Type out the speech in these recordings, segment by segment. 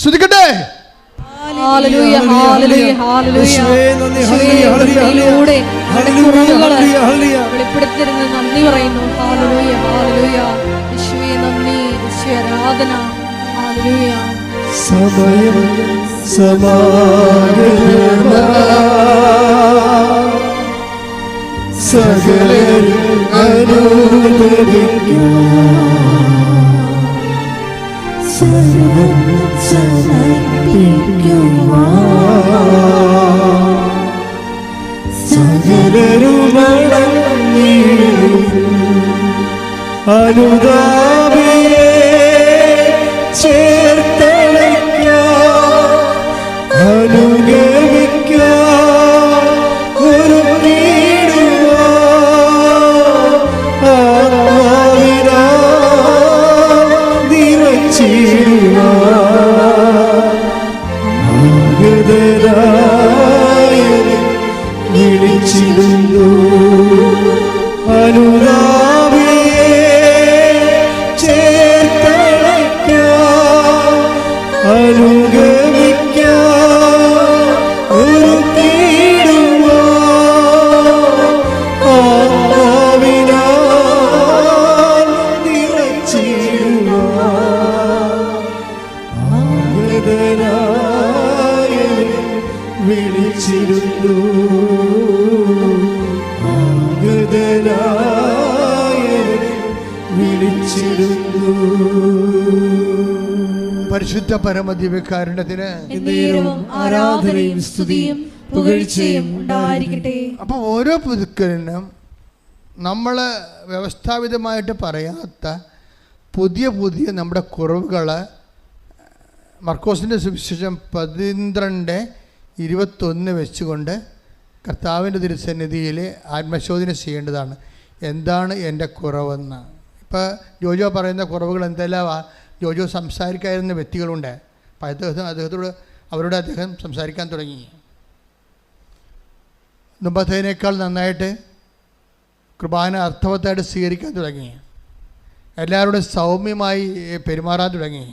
സ്തുതിക്കട്ടെ. വെളിപ്പെടുത്തരുന്ന നന്ദി പറയുന്നു. ആരാധന. സമയം സമാഗതമാ സകലരും സർവം സമർപ്പിക്കുവാൻ സകലരുമടങ്ങി അനുതാപിയെ ചേർത്തണയ്ക്കാൻ അനുഗമിക്കാൻ ഒരു വിളിച്ചിരുന്നു അനുതാപിയെ ചേർത്തണയ്ക്കാൻ അനുഗമിക്കാൻ ഒരു ആത്മാവിനാൽ നിറച്ചിടുവാൻ വിളിച്ചിരുന്നു വിളിച്ചിരുന്നു. പരിശുദ്ധ പരമദിവ്യകാരുണ്യത്തിന് ആരാധനയും സ്തുതിയും പുകഴ്ചയും ഉണ്ടായിരിക്കട്ടെ. അപ്പോൾ ഓരോ പുതുക്കലിനും നമ്മൾ വ്യവസ്ഥാപിതമായിട്ട് പറയാത്ത പുതിയ പുതിയ നമ്മുടെ കുറവുകൾ മർക്കോസിൻ്റെ സുവിശേഷം 12:21 വെച്ചുകൊണ്ട് കർത്താവിൻ്റെ തിരുസന്നിധിയിൽ ആത്മശോധന ചെയ്യേണ്ടതാണ്. എന്താണ് എൻ്റെ കുറവെന്ന്. ഇപ്പോൾ ജോജോ പറയുന്ന കുറവുകൾ എന്തെല്ലാമാ? ജോജോ സംസാരിക്കാതിരുന്ന വ്യക്തികളുണ്ട്. അപ്പം അവരോട് അദ്ദേഹം സംസാരിക്കാൻ തുടങ്ങി. മുമ്പത്തേനേക്കാൾ നന്നായിട്ട് കുർബാന അർത്ഥവത്തായിട്ട് സ്വീകരിക്കാൻ തുടങ്ങി. എല്ലാവരോടും സൗമ്യമായി പെരുമാറാൻ തുടങ്ങി.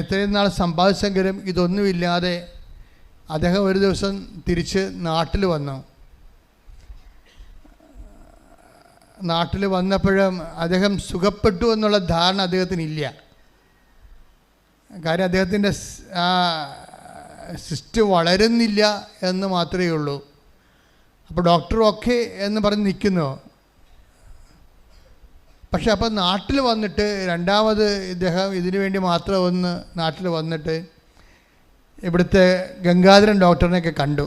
ഇത്രയും നാൾ സമ്പാദിച്ചെങ്കിലും ഇതൊന്നുമില്ലാതെ അദ്ദേഹം ഒരു ദിവസം തിരിച്ച് നാട്ടിൽ വന്നു. നാട്ടിൽ വന്നപ്പോഴും അദ്ദേഹം സുഖപ്പെട്ടു എന്നുള്ള ധാരണ അദ്ദേഹത്തിനില്ല. കാര്യം അദ്ദേഹത്തിൻ്റെ ആ സിസ്റ്റം വളരുന്നില്ല എന്ന് മാത്രമേ ഉള്ളൂ. അപ്പോൾ ഡോക്ടർ ഓക്കെ എന്ന് പറഞ്ഞ് നിൽക്കുന്നു. പക്ഷെ അപ്പോൾ നാട്ടിൽ വന്നിട്ട് രണ്ടാമത് ഇദ്ദേഹം ഇതിനു വേണ്ടി മാത്രം ഒന്ന് നാട്ടിൽ വന്നിട്ട് ഇവിടുത്തെ ഗംഗാധരൻ ഡോക്ടറിനെയൊക്കെ കണ്ടു.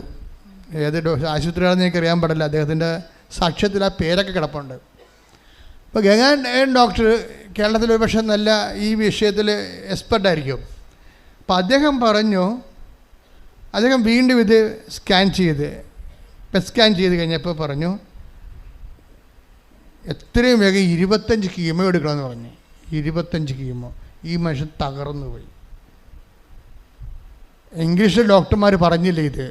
ഏത് ആശുപത്രിയാണെന്ന് എനിക്ക് അറിയാൻ പാടില്ല. അദ്ദേഹത്തിൻ്റെ സാക്ഷ്യത്തിൽ ആ പേരൊക്കെ കിടപ്പുണ്ട്. അപ്പോൾ ഗംഗാധരൻ ഡോക്ടർ കേരളത്തിൽ ഒരു പക്ഷേ നല്ല ഈ വിഷയത്തിൽ എക്സ്പെർട്ടായിരിക്കും. അപ്പോൾ അദ്ദേഹം പറഞ്ഞു, അദ്ദേഹം വീണ്ടും ഇത് സ്കാൻ ചെയ്ത് കഴിഞ്ഞപ്പോൾ പറഞ്ഞു എത്രയും വേഗം 25 കീമോ എടുക്കണമെന്ന് പറഞ്ഞു. 25 കീമോ. ഈ മനുഷ്യൻ തകർന്നു പോയി. ഇംഗ്ലീഷിൽ ഡോക്ടർമാർ പറഞ്ഞില്ല ഇത്.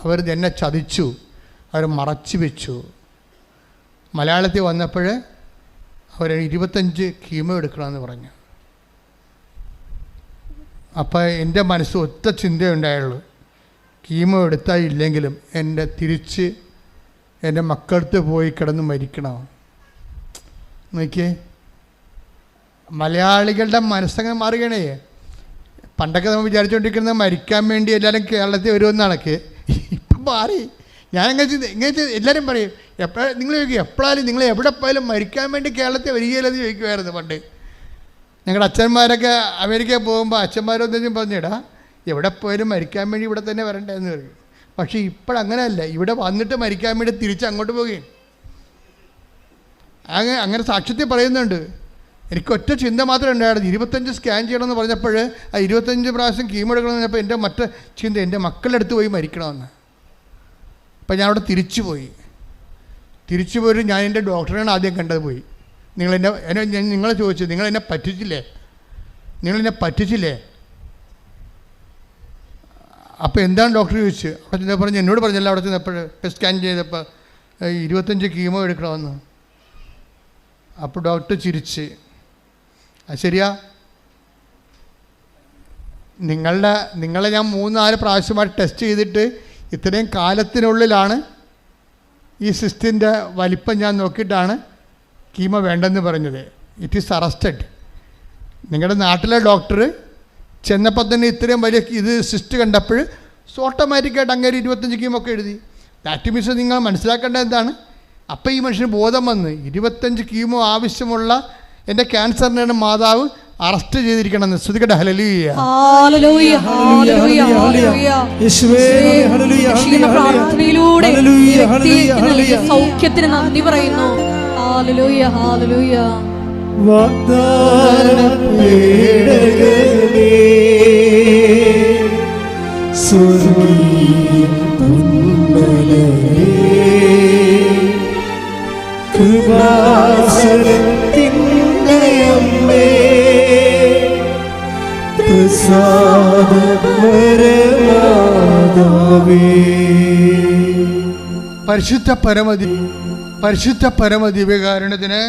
അവർ എന്നെ ചതിച്ചു, അവർ മറച്ചു വെച്ചു. മലയാളത്തിൽ വന്നപ്പോൾ അവർ 25 കീമോ എടുക്കണമെന്ന് പറഞ്ഞു. അപ്പോൾ എൻ്റെ മനസ്സ് ഒറ്റ ചിന്തയുണ്ടായുള്ളൂ, കീമോ എടുത്താൽ ഇല്ലെങ്കിലും തിരിച്ച് എൻ്റെ മക്കളടുത്ത് പോയി കിടന്ന് മരിക്കണം. നോക്കിയേ, മലയാളികളുടെ മനസ്സങ്ങനെ മാറുകയാണേ. പണ്ടൊക്കെ നമ്മൾ വിചാരിച്ചുകൊണ്ടിരിക്കുന്നത് മരിക്കാൻ വേണ്ടി എല്ലാവരും കേരളത്തിൽ വരുമെന്നാണൊക്കെ. ഇപ്പം മാറി. ഇങ്ങനെ എല്ലാവരും പറയും, നിങ്ങൾ ചോദിക്കും എപ്പോഴാലും നിങ്ങൾ എവിടെ പോയാലും മരിക്കാൻ വേണ്ടി കേരളത്തിൽ വരികയില്ലെന്ന് ചോദിക്കുമായിരുന്നു പണ്ട്. ഞങ്ങളുടെ അച്ഛന്മാരൊക്കെ അമേരിക്കയിൽ പോകുമ്പോൾ അച്ഛന്മാരൊന്നും പറഞ്ഞിടാ എവിടെ പോയാലും മരിക്കാൻ വേണ്ടി ഇവിടെ തന്നെ വരണ്ടേന്ന് പറയും. പക്ഷേ ഇപ്പോഴങ്ങനെയല്ല, ഇവിടെ വന്നിട്ട് മരിക്കാൻ വേണ്ടി തിരിച്ച് അങ്ങോട്ട് പോവുകയും. അങ്ങനെ സാക്ഷ്യത്തിൽ പറയുന്നുണ്ട്. എനിക്ക് ഒറ്റ ചിന്ത മാത്രമേ ഉണ്ടായിരുന്നു, 25 സ്കാൻ ചെയ്യണമെന്ന് പറഞ്ഞപ്പോൾ ആ 25 പ്രാവശ്യം കീമോ എടുക്കണമെന്ന് പറഞ്ഞപ്പോൾ എൻ്റെ മറ്റേ ചിന്ത എൻ്റെ മക്കളുടെ അടുത്ത് പോയി മരിക്കണമെന്ന്. അപ്പം ഞാൻ അവിടെ തിരിച്ചു പോയിട്ട് ഞാൻ എൻ്റെ ഡോക്ടറെയാണ് ആദ്യം കണ്ടത്. പോയി നിങ്ങളെ ചോദിച്ചു, നിങ്ങളെന്നെ പറ്റിച്ചില്ലേ? അപ്പോൾ എന്താണ് ഡോക്ടർ ചോദിച്ചു. അവിടെ ചെന്നപ്പോൾ പറഞ്ഞു, എന്നോട് പറഞ്ഞല്ലോ അവിടെ ചെന്നപ്പോൾ സ്കാൻ ചെയ്തപ്പോൾ 25 കീമോ എടുക്കണമെന്ന്. അപ്പോൾ ഡോക്ടർ ചിരിച്ച്, അത് ശരിയാ, നിങ്ങളെ ഞാൻ 3-4 പ്രാവശ്യമായിട്ട് ടെസ്റ്റ് ചെയ്തിട്ട് ഇത്രയും കാലത്തിനുള്ളിലാണ് ഈ സിസ്റ്റിൻ്റെ വലിപ്പം ഞാൻ നോക്കിയിട്ടാണ് കീമോ വേണ്ടെന്ന് പറഞ്ഞത്. It is arrested. നിങ്ങളുടെ നാട്ടിലെ ഡോക്ടർ ചെന്നപ്പോൾ തന്നെ ഇത്രയും വലിയ ഇത് സിസ്റ്റ് കണ്ടപ്പോൾ ഓട്ടോമാറ്റിക്കായിട്ട് അങ്ങനെ 25 കീമോ ഒക്കെ എഴുതി. ദാറ്റ് മീൻസ് നിങ്ങൾ മനസ്സിലാക്കേണ്ടത് എന്താണ്? അപ്പോൾ ഈ മനുഷ്യന് ബോധം വന്ന് 25 കീമോ ആവശ്യമുള്ള എൻ്റെ ക്യാൻസറിനാണ് മാതാവ് അറസ്റ്റ് ചെയ്തിരിക്കണമെന്ന്. ശ്രുതികട്ടെ. Hallelujah, hallelujah, hallelujah, hallelujah. പ്രാർത്ഥനയിലൂടെ സൗഖ്യത്തിന് നന്ദി പറയുന്നു. Hallelujah, hallelujah. കൃപാസനത്തിന്റെയമ്മേ, പ്രസാദപരമാതാവേ, പരിശുദ്ധ പരമദിവ്യകാരുണ്യത്തിന്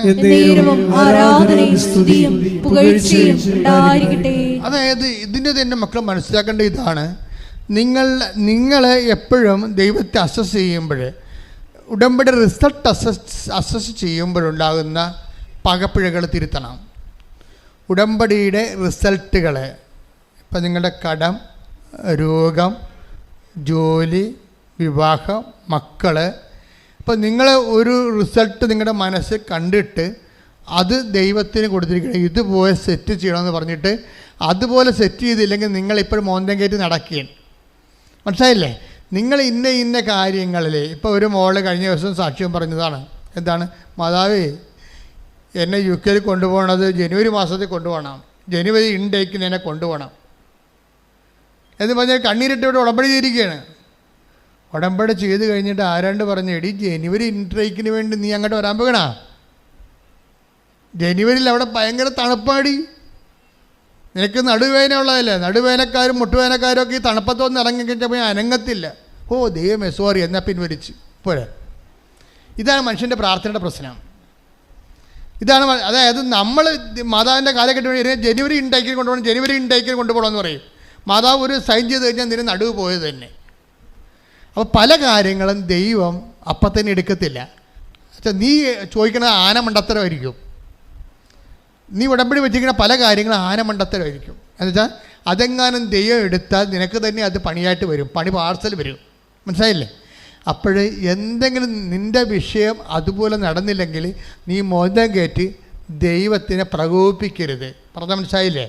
ആരാധനയും സ്തുതിയും പുകഴ്ചയും ഉണ്ടായിരിക്കട്ടെ. അതായത് ഇതിൻ്റെ തന്നെ മക്കൾ മനസ്സിലാക്കേണ്ട ഇതാണ്, നിങ്ങളെ എപ്പോഴും ദൈവത്തെ അസസ് ചെയ്യുമ്പോൾ, ഉടമ്പടി റിസൾട്ട് അസസ് ചെയ്യുമ്പോഴുണ്ടാകുന്ന പകപ്പിഴകൾ തിരുത്തണം. ഉടമ്പടിയുടെ റിസൾട്ടുകൾ, ഇപ്പം നിങ്ങളുടെ കടം, രോഗം, ജോലി, വിവാഹം, മക്കൾ, ഇപ്പം നിങ്ങൾ ഒരു റിസൾട്ട് നിങ്ങളുടെ മനസ്സിൽ കണ്ടിട്ട് അത് ദൈവത്തിന് കൊടുത്തിരിക്കണം, ഇതുപോലെ സെറ്റ് ചെയ്യണമെന്ന് പറഞ്ഞിട്ട് അതുപോലെ സെറ്റ് ചെയ്തില്ലെങ്കിൽ നിങ്ങളിപ്പോൾ മോന്തം കയറ്റി നടക്കുകയാണ്. മനസ്സിലായില്ലേ? നിങ്ങൾ ഇന്ന കാര്യങ്ങളിൽ, ഇപ്പോൾ ഒരു മോള് കഴിഞ്ഞ ദിവസം സാക്ഷ്യം പറഞ്ഞതാണ്. എന്താണ്? മാതാവേ, എന്നെ UK കൊണ്ടുപോകണത് ജനുവരി മാസത്തിൽ കൊണ്ടുപോകണം, ജനുവരി ഇൻടേക്കിന് എന്നെ കൊണ്ടുപോകണം എന്ന് പറഞ്ഞാൽ കണ്ണീരിട്ട് ഇവിടെ ഉടമ്പടി ചെയ്തിരിക്കുകയാണ്. ഉടമ്പടി ചെയ്ത് കഴിഞ്ഞിട്ട് ആരാണ്ട് പറഞ്ഞു, എടി ജനുവരി ഇൻടേക്കിന് വേണ്ടി നീ അങ്ങോട്ട് വരാൻ പോകണ, ജനുവരിയിൽ അവിടെ ഭയങ്കര തണുപ്പാടി, നിനക്ക് നടുവേദന ഉള്ളതല്ലേ, നടുവേദനക്കാരും മുട്ടുവേദനക്കാരും ഒക്കെ ഈ തണുപ്പത്തൊന്നും ഇറങ്ങിക്കഴിഞ്ഞപ്പോൾ അനങ്ങത്തില്ല. ഓ ദൈവമേ സോറി, എന്നാൽ പിൻവലിച്ച് പോരെ. ഇതാണ് മനുഷ്യൻ്റെ പ്രാർത്ഥനയുടെ പ്രശ്നം. ഇതാണ് അതായത് നമ്മൾ മാതാവിൻ്റെ കാലഘട്ടം ജനുവരി ഇൻടേക്കിന് കൊണ്ടുപോകണം, ജനുവരി ഇൻടേക്കിന് കൊണ്ടുപോകണമെന്ന് പറയും. മാതാവ് ഒരു സൈൻ ചെയ്ത് കഴിഞ്ഞാൽ നിന്നെ നടുവ് പോയത് തന്നെ. അപ്പോൾ പല കാര്യങ്ങളും ദൈവം അപ്പം തന്നെ എടുക്കത്തില്ല. നീ ചോദിക്കണത് ആനമണ്ടത്തരമായിരിക്കും, നീ ഉടമ്പടി വെച്ചിരിക്കുന്ന പല കാര്യങ്ങളും ആനമണ്ടത്തരമായിരിക്കും. എന്നുവെച്ചാൽ അതെങ്ങാനും ദൈവം എടുത്താൽ നിനക്ക് തന്നെ അത് പണിയായിട്ട് വരും, പണി പാർസൽ വരും. മനസ്സിലായില്ലേ? അപ്പോൾ എന്തെങ്കിലും നിൻ്റെ വിഷയം അതുപോലെ നടന്നില്ലെങ്കിൽ നീ മോന്തം കയറ്റി ദൈവത്തിനെ പ്രകോപിപ്പിക്കരുത്. പറഞ്ഞ മനസ്സിലായില്ലേ?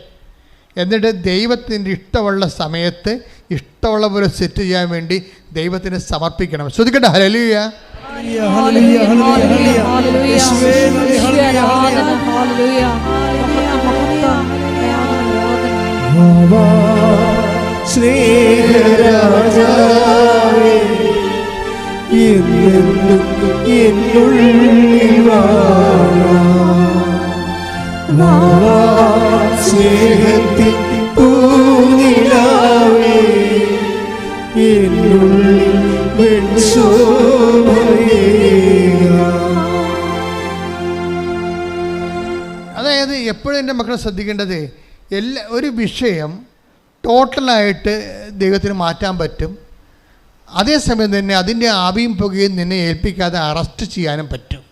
എന്നിട്ട് ദൈവത്തിൻ്റെ ഇഷ്ടമുള്ള സമയത്ത് ഇഷ്ടമുള്ള പോലെ സെറ്റ് ചെയ്യാൻ വേണ്ടി ദൈവത്തിന് സമർപ്പിക്കണം. ശ്രദ്ധിക്കട്ടെ. ഹല്ലേലൂയ, സ്നേഹരാജാവേ, എന്നെന്നും എന്നുള്ളിൽ വാഴാ സ്നേഹത്തിൻ പൂനിലാവേ, എന്നുള്ളിൽ അതായത് എപ്പോഴും എൻ്റെ മക്കളെ ശ്രദ്ധിക്കേണ്ടത്, ഒരു വിഷയം ടോട്ടലായിട്ട് ദൈവത്തിന് മാറ്റാൻ പറ്റും, അതേസമയം തന്നെ അതിൻ്റെ ആവിയും പുകയും നിന്നെ ഏൽപ്പിക്കാതെ അറസ്റ്റ് ചെയ്യാനും പറ്റും.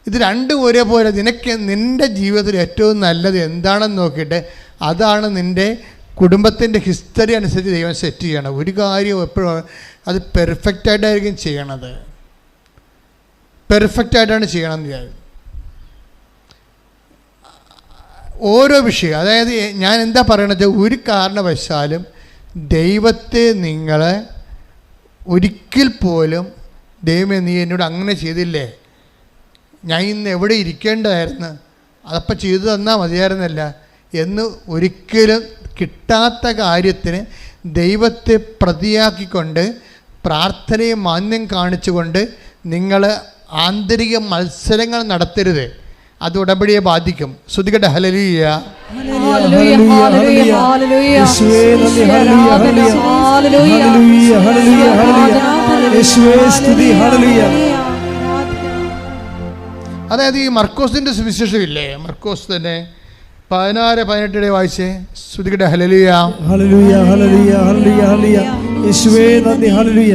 ഇത് രണ്ടും ഒരേപോലെ. നിൻ്റെ ജീവിതത്തിൽ ഏറ്റവും നല്ലത് എന്താണെന്ന് നോക്കിയിട്ട് അതാണ് നിൻ്റെ കുടുംബത്തിൻ്റെ ഹിസ്റ്ററി അനുസരിച്ച് ദൈവം സെറ്റ് ചെയ്യണം. ഒരു കാര്യം എപ്പോഴും അത് പെർഫെക്റ്റായിട്ടായിരിക്കും ചെയ്യണത്, പെർഫെക്റ്റായിട്ടാണ് ചെയ്യണമെന്ന് വിചാരിക്കും. ഓരോ വിഷയം, അതായത് ഞാൻ എന്താ പറയണത്, ഒരു കാരണവശാലും ദൈവത്തെ നിങ്ങളെ ഒരിക്കൽ പോലും ദൈവമേ നീ എന്നോട് അങ്ങനെ ചെയ്തില്ലേ, ഞാൻ ഇന്ന് എവിടെ ഇരിക്കേണ്ടതായിരുന്നു, അതപ്പം ചെയ്തു തന്നാൽ മതിയായിരുന്നല്ല എന്ന് ഒരിക്കലും കിട്ടാത്ത കാര്യത്തിന് ദൈവത്തെ പ്രതിയാക്കിക്കൊണ്ട് പ്രാർത്ഥനയെ മാന്യം കാണിച്ചുകൊണ്ട് നിങ്ങൾ ആന്തരിക മത്സരങ്ങൾ നടത്തരുത്. അത് ഉടമ്പടിയെ ബാധിക്കും. ശ്രുതികട്ടെ. ഹല്ലേലൂയ, അതായത് ഈ മർക്കോസിൻ്റെ സുവിശേഷമില്ലേ, മർക്കോസ് തന്നെ 16-18 വായിച്ചേ. ശ്രുതികട്ടെ. Hallelujah, hallelujah, hallelujah, hallelujah, hallelujah. യേശുവേ നന്ദി. ഹല്ലേലൂയ.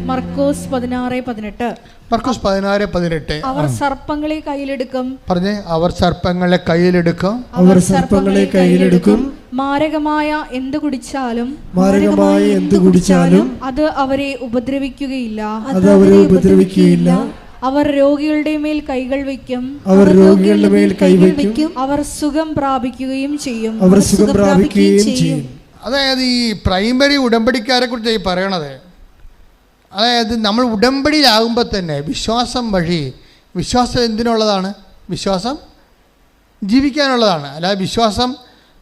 മർക്കോസ് 16:18. മർക്കോസ് 16-18. അവർ സർപ്പങ്ങളെ കയ്യിലെടുക്കും. പറഞ്ഞേ. അവർ സർപ്പങ്ങളെ കയ്യിലെടുക്കും. അവർ സർപ്പങ്ങളെ കയ്യിലെടുക്കും. മാരകമായ എന്ത് കുടിച്ചാലും അത് അവരെ ഉപദ്രവിക്കുകയില്ല. അവർ രോഗികളുടെ മേൽ കൈകൾ വയ്ക്കും. അവർ സുഖം പ്രാപിക്കുകയും ചെയ്യും. അതായത് ഈ പ്രൈമറി ഉടമ്പടിക്കാരെ കുറിച്ച് ഈ പറയണത്. അതായത് നമ്മൾ ഉടമ്പടിയിലാകുമ്പോൾ തന്നെ വിശ്വാസം വഴി, വിശ്വാസം എന്തിനുള്ളതാണ്? വിശ്വാസം ജീവിക്കാനുള്ളതാണ്. അല്ലാതെ വിശ്വാസം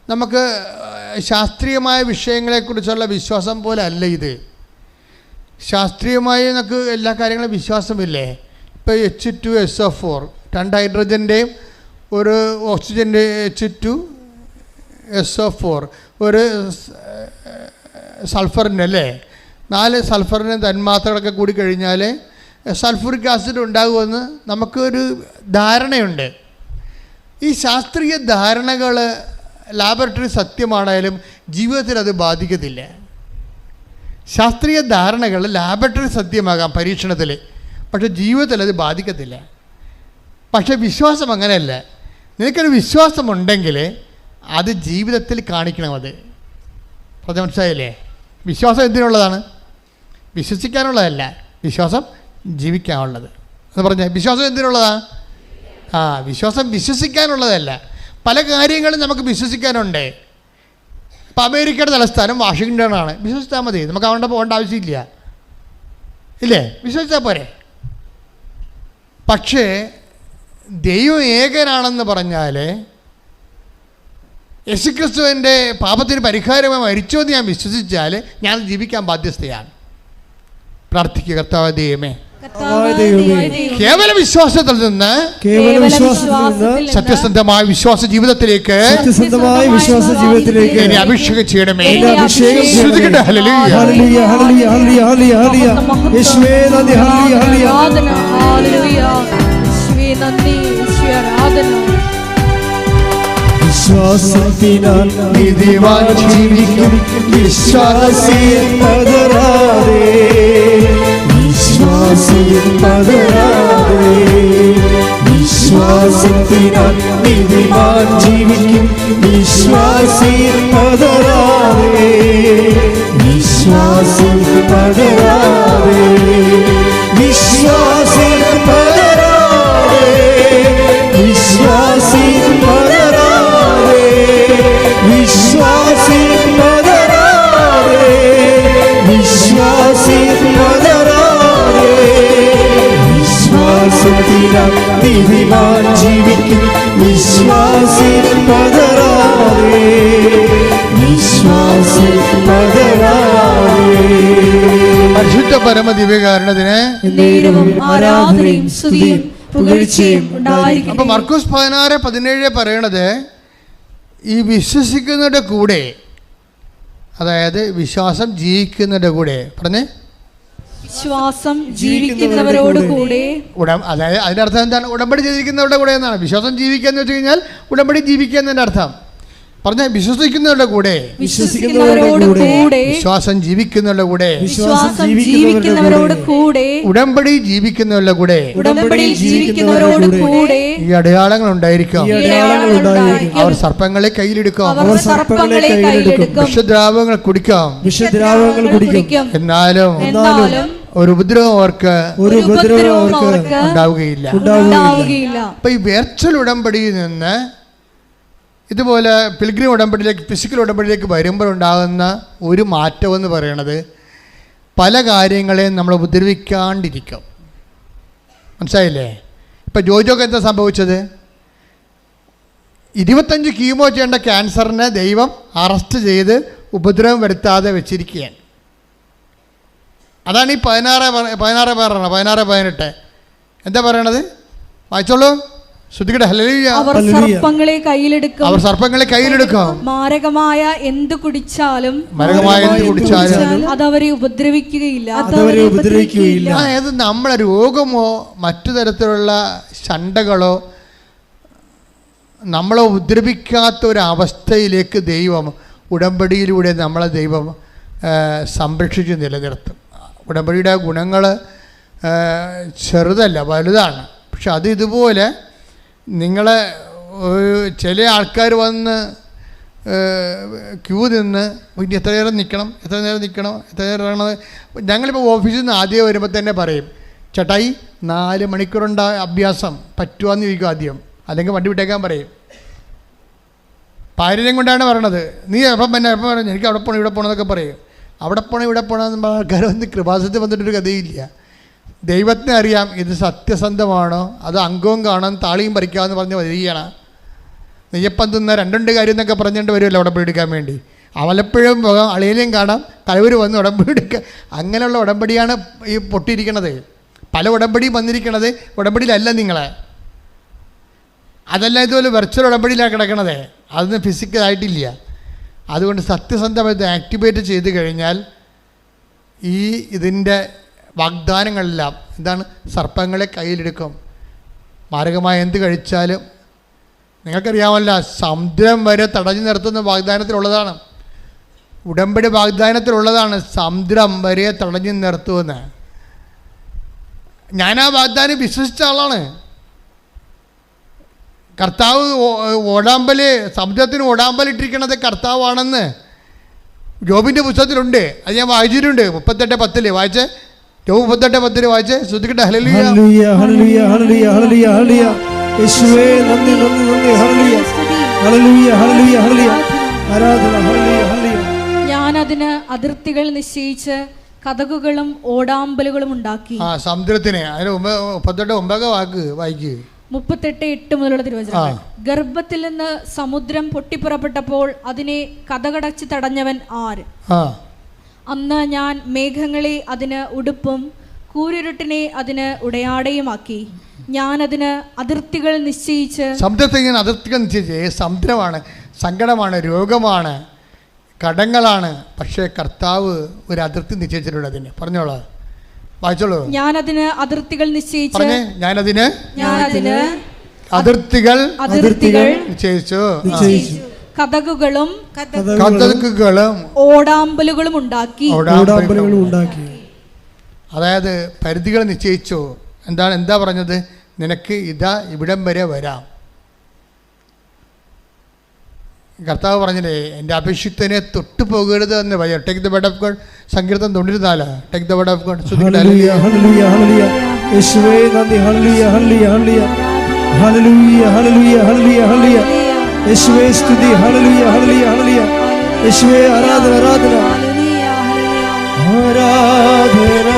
നമുക്ക് ശാസ്ത്രീയമായ വിഷയങ്ങളെക്കുറിച്ചുള്ള വിശ്വാസം പോലെ അല്ല ഇത്. ശാസ്ത്രീയമായി നമുക്ക് എല്ലാ കാര്യങ്ങളും വിശ്വാസമില്ലേ? ഇപ്പോൾ H2SO4, 2 ഹൈഡ്രജൻ്റെയും ഒരു ഓക്സിജൻ്റെ H2SO4, ഒരു സൾഫറിൻ്റെ അല്ലേ, 4 സൾഫറിൻ്റെ തന്മാത്രകളൊക്കെ കൂടി കഴിഞ്ഞാൽ സൾഫറിക് ആസിഡ് ഉണ്ടാകുമെന്ന് നമുക്കൊരു ധാരണയുണ്ട്. ഈ ശാസ്ത്രീയ ധാരണകൾ ലാബറട്ടറി സത്യമാണെങ്കിലും ജീവിതത്തിൽ അത് ബാധിക്കത്തില്ല. ശാസ്ത്രീയ ധാരണകൾ ലാബറട്ടറി സത്യമാകാം പരീക്ഷണത്തിൽ, പക്ഷേ ജീവിതത്തിൽ അത് ബാധിക്കത്തില്ല. പക്ഷേ വിശ്വാസം അങ്ങനെയല്ല. നിനക്കൊരു വിശ്വാസമുണ്ടെങ്കിൽ അത് ജീവിതത്തിൽ കാണിക്കണം. അത് പറഞ്ഞ മനസ്സിലായില്ലേ? വിശ്വാസം എന്തിനുള്ളതാണ്? വിശ്വസിക്കാനുള്ളതല്ല, വിശ്വാസം ജീവിക്കാനുള്ളത് എന്ന് പറഞ്ഞാൽ. വിശ്വാസം എന്തിനുള്ളതാണ്? വിശ്വാസം വിശ്വസിക്കാനുള്ളതല്ല. പല കാര്യങ്ങളും നമുക്ക് വിശ്വസിക്കാനുണ്ട്. ഇപ്പോൾ അമേരിക്കയുടെ തലസ്ഥാനം വാഷിങ്ടണാണ്. വിശ്വസിച്ചാൽ മതി, നമുക്ക് അവിടെ പോകേണ്ട ആവശ്യമില്ല, ഇല്ലേ? വിശ്വസിച്ചാൽ പോരെ. പക്ഷേ ദൈവം ഏകനാണെന്ന് പറഞ്ഞാൽ യേശുക്രിസ്തുവിൻ്റെ പാപത്തിന് പരിഹാരമായി മരിച്ചോ എന്ന് ഞാൻ വിശ്വസിച്ചാൽ ഞാൻ ജീവിക്കാൻ ബാധ്യസ്ഥയാണ്. പ്രാർത്ഥിക്കുക. കർത്താവേ ദൈവമേ, കേവല വിശ്വാസത്തിൽ നിന്ന് സത്യസന്ധമായ വിശ്വാസ ജീവിതത്തിലേക്ക് എന്നെ അഭിഷേകം ചെയ്യണമേ. ശ്രുതികട്ടെ. Hallelujah, hallelujah, hallelujah, hallelujah. യേശുവേ നന്ദി. Hallelujah, hallelujah. യേശുവേ നന്ദി, യേശുവേ ആരാധന. വിശ്വാസത്തിനാൽ നീതിമാൻ ജീവിക്കും. വിശ്വാസിയെ പതറാതെ, വിശ്വാസിയെ പതറാതെ. വിശ്വാസത്തിനാൽ നീതിമാൻ ജീവിക്കും. വിശ്വാസിയെ പതറാതെ, വിശ്വാസിയെ പതറാതെ. വിശ്വാസിയെ പതറാതെ, വിശ്വാസിയെ പതറാതെ. വിശ്വാസി പതറാതെ, വിശ്വാസി പതറാതെ. വിശ്വാസത്തിനാൽ നീതിമാൻ ജീവിക്കും. വിശ്വാസി പതറാതെ, വിശ്വാസി പതറാതെ. പരിശുദ്ധ പരമദിവ്യകാരണത്തിന് ആരാധനയും സ്തുതിയും പുകഴ്ചയും ഉണ്ടായിരിക്കട്ടെ. അപ്പോൾ മർക്കോസ് 16:17 പറയണത് ഈ വിശ്വസിക്കുന്നവരുടെ കൂടെ, അതായത് വിശ്വാസം ജീവിക്കുന്നവരുടെ കൂടെ. പറഞ്ഞേ. വിശ്വാസം ജീവിക്കുന്നവരോട് കൂടെ. അതായത് അതിൻ്റെ അർത്ഥം എന്താണ്? ഉടമ്പടി ജീവിക്കുന്നവരുടെ കൂടെ എന്നാണ്. വിശ്വാസം ജീവിക്കുക എന്ന് വെച്ച് കഴിഞ്ഞാൽ ഉടമ്പടി ജീവിക്കുക എന്നതിൻ്റെ അർത്ഥം. പറഞ്ഞ വിശ്വസിക്കുന്നവരുടെ കൂടെ, വിശ്വസിക്കുന്നവരോട് കൂടെ, വിശ്വാസം ജീവിക്കുന്നവരുടെ കൂടെ, വിശ്വാസം ജീവിക്കുന്നവരോട് കൂടെ, ഉടമ്പടി ജീവിക്കുന്നവരുടെ കൂടെ, ഉടമ്പടിയിൽ ജീവിക്കുന്നവരോട് കൂടെ ഈ അടയാളങ്ങൾ ഉണ്ടായിരിക്കും. അവർ സർപ്പങ്ങളെ കയ്യിലെടുക്കും. അവർ സർപ്പങ്ങളെ കയ്യിലെടുക്കും. വിഷദ്രാവകങ്ങൾ കുടിക്കാം. വിഷദ്രാവകങ്ങൾ കുടിക്കും. എന്നാലും ഒരു ഉപദ്രവം അവർക്ക് ഉണ്ടാവുകയില്ല. അപ്പൊ ഈ വെർച്വൽ ഉടമ്പടിയിൽ നിന്ന് ഇതുപോലെ പിൽഗ്രിം ഉടമ്പടിയിലേക്ക്, ഫിസിക്കൽ ഉടമ്പടിയിലേക്ക് വരുമ്പോഴുണ്ടാകുന്ന ഒരു മാറ്റമെന്ന് പറയണത് പല കാര്യങ്ങളെയും നമ്മൾ ഉപദ്രവിക്കാണ്ടിരിക്കും. മനസ്സിലായില്ലേ? ഇപ്പം ജോജോക്ക് എന്താ സംഭവിച്ചത്? 25 കീമോ ചെയ്യേണ്ട ക്യാൻസറിനെ ദൈവം അറസ്റ്റ് ചെയ്ത് ഉപദ്രവം വരുത്താതെ വെച്ചിരിക്കുകയാണ്. അതാണ് ഈ 16-18 എന്താ പറയണത്? വായിച്ചോളൂ. ശ്രുതികട്ടെ. ഹല്ലേലൂയ. അവർ സർപ്പങ്ങളെ കയ്യിലെടുക്കും. അവർ സർപ്പങ്ങളെ കയ്യിലെടുക്കും. മാരകമായ എന്ത് കുടിച്ചാലും അത് അവരെ ഉപദ്രവിക്കുകയില്ല. അതായത് നമ്മളെ രോഗമോ മറ്റു തരത്തിലുള്ള ശണ്ടകളോ നമ്മളെ ഉപദ്രവിക്കാത്ത ഒരവസ്ഥയിലേക്ക് ദൈവം ഉടമ്പടിയിലൂടെ നമ്മളെ ദൈവം സംരക്ഷിച്ച് നിലനിർത്തും. ഉടമ്പടിയുടെ ഗുണങ്ങൾ ചെറുതല്ല, വലുതാണ്. പക്ഷെ അത് ഇതുപോലെ നിങ്ങളെ ചില ആൾക്കാർ വന്ന് ക്യൂ നിന്ന് ഇനി എത്ര നേരം നിൽക്കണം, എത്ര നേരം. ഞങ്ങളിപ്പോൾ ഓഫീസിൽ നിന്ന് ആദ്യം വരുമ്പോൾ തന്നെ പറയും, ചേട്ടായി 4 മണിക്കൂറുണ്ട അഭ്യാസം പറ്റുവാന്ന് ചോദിക്കും ആദ്യം, അല്ലെങ്കിൽ വണ്ടി വിട്ടേക്കാൻ പറയും. പാരര്യം കൊണ്ടാണ് പറയണത്. നീ എപ്പം പറഞ്ഞു എനിക്ക് അവിടെ പോകണം ഇവിടെ പോകണമെന്നൊക്കെ പറയും. അവിടെ പോകണം ഇവിടെ പോകണമെന്ന് ആൾക്കാർ വന്ന് കൃപാസനത്തിൽ വന്നിട്ടൊരു കഥയില്ല. ദൈവത്തിന് അറിയാം ഇത് സത്യസന്ധമാണോ, അത് അംഗവും കാണാൻ താളിയും പറിക്കാമെന്ന് പറഞ്ഞ് വരികയാണ്. നെയ്യപ്പം തിന്ന 2 കാര്യം എന്നൊക്കെ പറഞ്ഞുകൊണ്ട് വരുമല്ലോ ഉടമ്പടി എടുക്കാൻ വേണ്ടി. അവലപ്പുഴയും പോകാം, അളിയിലേയും കാണാം, കഴിവർ വന്ന് ഉടമ്പടി എടുക്കുക. അങ്ങനെയുള്ള ഉടമ്പടിയാണ് ഈ പൊട്ടിയിരിക്കണത്. പല ഉടമ്പടിയും വന്നിരിക്കണത് ഉടമ്പടിയിലല്ല നിങ്ങളെ. അതല്ല ഇതുപോലെ വെർച്വൽ ഉടമ്പടിയിലാണ് കിടക്കണത്, അതൊന്നും ഫിസിക്കലായിട്ടില്ല. അതുകൊണ്ട് സത്യസന്ധമായിട്ട് ആക്ടിവേറ്റ് ചെയ്ത് കഴിഞ്ഞാൽ ഇതിൻ്റെ വാഗ്ദാനങ്ങളെല്ലാം എന്താണ്? സർപ്പങ്ങളെ കയ്യിലെടുക്കും. മാരകമായ എന്ത് കഴിച്ചാലും നിങ്ങൾക്കറിയാമല്ല, സമുദ്രം വരെ തടഞ്ഞു നിർത്തുന്ന വാഗ്ദാനത്തിലുള്ളതാണ്. ഉടമ്പടി വാഗ്ദാനത്തിലുള്ളതാണ്, സമുദ്രം വരെ തടഞ്ഞു നിർത്തുമെന്ന്. ഞാൻ ആ വാഗ്ദാനം വിശ്വസിച്ച ആളാണ്. കർത്താവ് സമുദ്രത്തിന് ഓടാമ്പലിട്ടിരിക്കണത് കർത്താവാണെന്ന് ജോബിൻ്റെ പുസ്തകത്തിലുണ്ട്. അത് ഞാൻ വായിച്ചിട്ടുണ്ട്. 38:10 വായിച്ചേ. ജോബ് 38:10 വായിച്ചേ. ശ്രദ്ധിക്കട്ടെ. Hallelujah hallelujah hallelujah hallelujah hallelujah hallelujah. യേശുവേ നന്ദി നന്ദി നന്ദി. Hallelujah hallelujah hallelujah hallelujah. ആരാധന. Hallelujah hallelujah. ഞാൻ അതിന് അതിർത്തികൾ നിശ്ചയിച്ച് കതകുകളും ഓടാമ്പലുകളും ഉണ്ടാക്കി. സമുദ്രത്തിന് അതിന് 38:9 വാക്ക് വായിക്കുക. 38:8 മുതലുള്ള തിരുവചനങ്ങൾ. ഗർഭത്തിൽ നിന്ന് സമുദ്രം പൊട്ടിപ്പുറപ്പെട്ടപ്പോൾ അതിനെ കതകടച്ച് തടഞ്ഞവൻ ആര്? അന്ന് ഞാൻ മേഘങ്ങളെ അതിന് ഉടുപ്പും കൂരിരുട്ടിനെ അതിന് ഉടയാടയുമാക്കി. ഞാൻ അതിന് അതിർത്തികൾ നിശ്ചയിച്ച്. സമുദ്രത്തിൽ ഞാൻ അതിർത്തികൾ നിശ്ചയിച്ച്. സമുദ്രമാണ്, സങ്കടമാണ്, രോഗമാണ്, കടങ്ങളാണ്. പക്ഷേ കർത്താവ് ഒരു അതിർത്തി നിശ്ചയിച്ചിട്ടുണ്ട് അതിന്. പറഞ്ഞോളൂ, വായിച്ചോളൂ. ഞാനതിന് അതിർത്തികൾ നിശ്ചയിച്ചു. ഞാനതിന് അതിർത്തികൾ നിശ്ചയിച്ചു. കതകുകളും ഓടാമ്പലുകളും ഉണ്ടാക്കി. അതായത് പരിധികൾ നിശ്ചയിച്ചു. എന്താ പറഞ്ഞത്? നിനക്ക് ഇതാ ഇവിടം വരെ വരാം. കർത്താവ് പറഞ്ഞില്ലേ, എൻ്റെ അഭിഷിക്തനെ തൊട്ടു പോകരുത് എന്ന് പറയാം. Take the word of God. സങ്കീർത്തനം 94. Take the word of God. Hallelujah hallelujah hallelujah. യേശുവേ നന്ദി. Hallelujah hallelujah hallelujah hallelujah hallelujah hallelujah hallelujah. യേശുവേ സ്തുതി. Hallelujah hallelujah hallelujah. യേശുവേ ആരാധന ആരാധന ആരാധന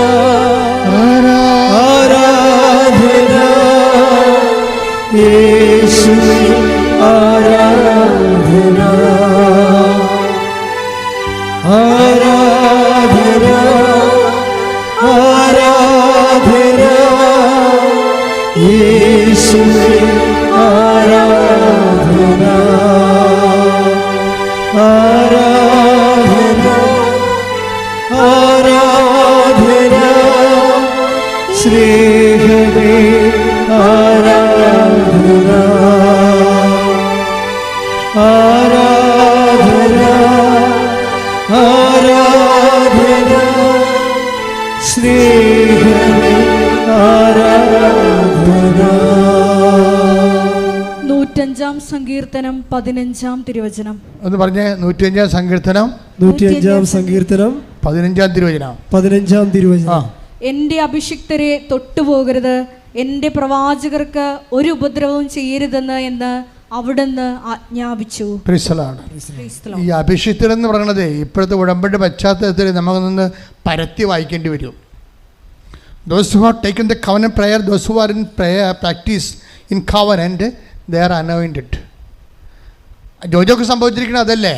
ആരാധന. യേശുവേ ആരാധന ആരാധന ആരാധന. യേശുവേ ആരാധന ആരാധന ആരാധന. സ്നേഹമേ ആരാധന ആരാധന ആരാധന. സ്നേഹമേ ആരാധന. 105-ാം സങ്കീർത്തനം 15-ാം തിരുവചനം ഒന്ന് പറഞ്ഞേ. 105-ാം സങ്കീർത്തനം 105-ാം സങ്കീർത്തനം 15-ാം തിരുവചനം 15-ാം തിരുവചനം. എൻ്റെ അഭിഷിക്തരെ തൊട്ടുപോകരുത്, എൻ്റെ പ്രവാചകർക്ക് ഒരു ഉപദ്രവവും ചെയ്യരുതെന്ന് എന്ന് അവിടുന്ന് ആജ്ഞാപിച്ചു. ഈ അഭിഷിക്തരെന്ന് പറയുന്നത് ഇപ്പോഴത്തെ ഉടമ്പടി പശ്ചാത്തലത്തിൽ നമുക്കൊന്ന് പരത്തി വായിക്കേണ്ടി വരും. Those who have taken the covenant prayer, those who are in prayer practice in covenant, they are anointed. ജോജോക്ക് സംഭവിച്ചിരിക്കുന്നത് അതല്ലേ?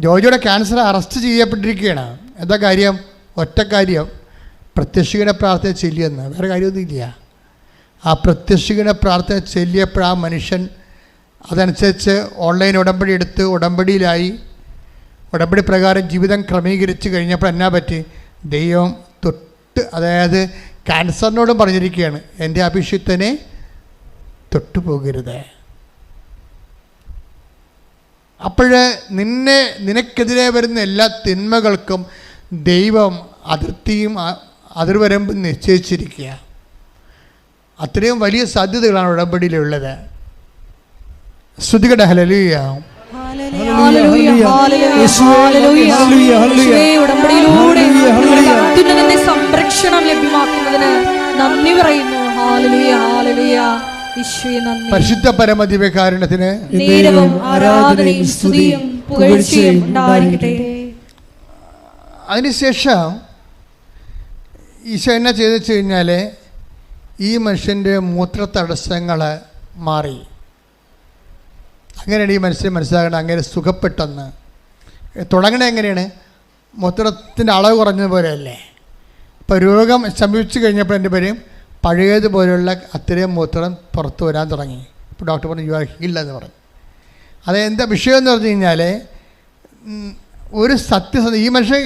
ജോജോയുടെ ക്യാൻസർ അറസ്റ്റ് ചെയ്യപ്പെട്ടിരിക്കുകയാണ്. എന്താ കാര്യം? ഒറ്റ കാര്യം, പ്രത്യക്ഷീകരണ പ്രാർത്ഥന ചൊല്ലിയെന്ന്. വേറെ കാര്യമൊന്നുമില്ല. ആ പ്രത്യക്ഷീകരണ പ്രാർത്ഥന ചൊല്ലിയപ്പോൾ ആ മനുഷ്യൻ അതനുസരിച്ച് ഓൺലൈൻ ഉടമ്പടി എടുത്ത് ഉടമ്പടിയിലായി. ഉടമ്പടി പ്രകാരം ജീവിതം ക്രമീകരിച്ച് കഴിഞ്ഞപ്പോൾ എന്നാ പറ്റി? ദൈവം അതായത് ക്യാൻസറിനോടും പറഞ്ഞിരിക്കുകയാണ്, എൻ്റെ അഭിഷിക്തനെ തൊട്ടുപോകരുത്. നിനക്കെതിരെ വരുന്ന എല്ലാ തിന്മകൾക്കും ദൈവം അതിർവരമ്പ് നിശ്ചയിച്ചിരിക്കുക. അത്രയും വലിയ സാധ്യതകളാണ് ഉടമ്പടിയിലുള്ളത്. സ്തുതിക്കട്ടെ. ഹല്ലേലൂയ. സംരക്ഷണം ലഭ്യമാക്കുന്നതിന് നന്ദി പറയുന്നു. പരിശുദ്ധ പരമദിവ്യകാരുണ്യത്തിന് ആരാധനയും സ്തുതിയും പുകഴ്ചയും ഉണ്ടായിരിക്കട്ടെ. അതിനുശേഷം ഈശോ എന്നാ ചെയ്തെന്ന് വെച്ച് കഴിഞ്ഞാൽ ഈ മനുഷ്യൻ്റെ മൂത്ര തടസ്സങ്ങൾ മാറി. അങ്ങനെയാണ് ഈ മനുഷ്യൻ മനസ്സിലാക്കണം അങ്ങനെ സുഖപ്പെട്ടെന്ന്. തുടങ്ങണത് എങ്ങനെയാണ്? മൂത്രത്തിൻ്റെ അളവ് കുറഞ്ഞതുപോലെയല്ലേ. ഇപ്പോൾ രോഗം ശമിച്ചു കഴിഞ്ഞപ്പോൾ എൻ്റെ പേരും പഴയതുപോലെയുള്ള അത്രയും മൂത്രം പുറത്തു വരാൻ തുടങ്ങി. ഇപ്പോൾ ഡോക്ടർ പറഞ്ഞു യു ആർ ഹീൽഡ് എന്ന് പറഞ്ഞു. അതെന്താ വിഷയം എന്ന് പറഞ്ഞു കഴിഞ്ഞാൽ ഒരു സത്യസന്ധ ഈ മനുഷ്യൻ